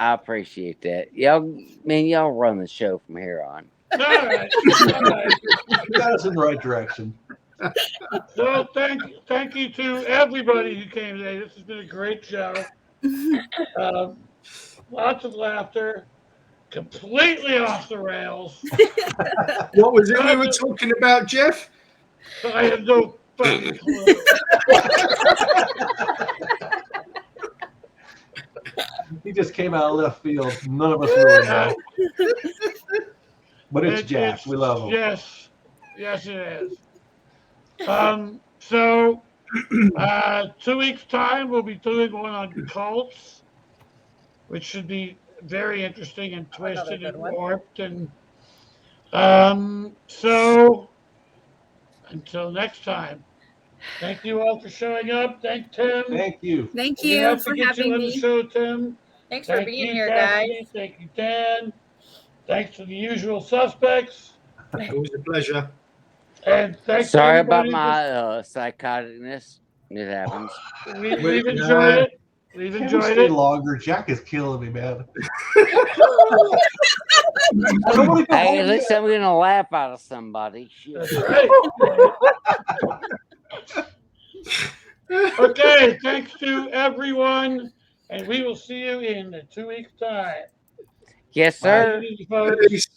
I appreciate that. Y'all run the show from here on. All right. All right. You got us in the right direction. So thank you to everybody who came today. This has been a great show. Lots of laughter. Completely off the rails. What was it we were talking about, Jeff? I have no fucking clue. He just came out of left field. None of us really know. But it's Jack. We love him. Yes, it is. So 2 weeks time we'll be doing one on cults, which should be very interesting and twisted good and one. warped. And so until next time, thank you all for showing up. Thank Tim. Thank you. Thank We you have to for get you having on the me. show, Tim. Thanks for Thank being you, here, Cassidy. guys. Thank you, Dan. Thanks to the usual suspects. Always a pleasure. And thanks Sorry to about everybody. my psychoticness. It happens. We've enjoyed it. We've Can we enjoyed stay it. longer? Jack is killing me, man. I don't want to go Hey, home at least yet. I'm gonna laugh out of somebody. Shit. That's right. Okay, thanks to everyone, and we will see you in 2 weeks' time. Yes, sir. Bye, folks. Peace.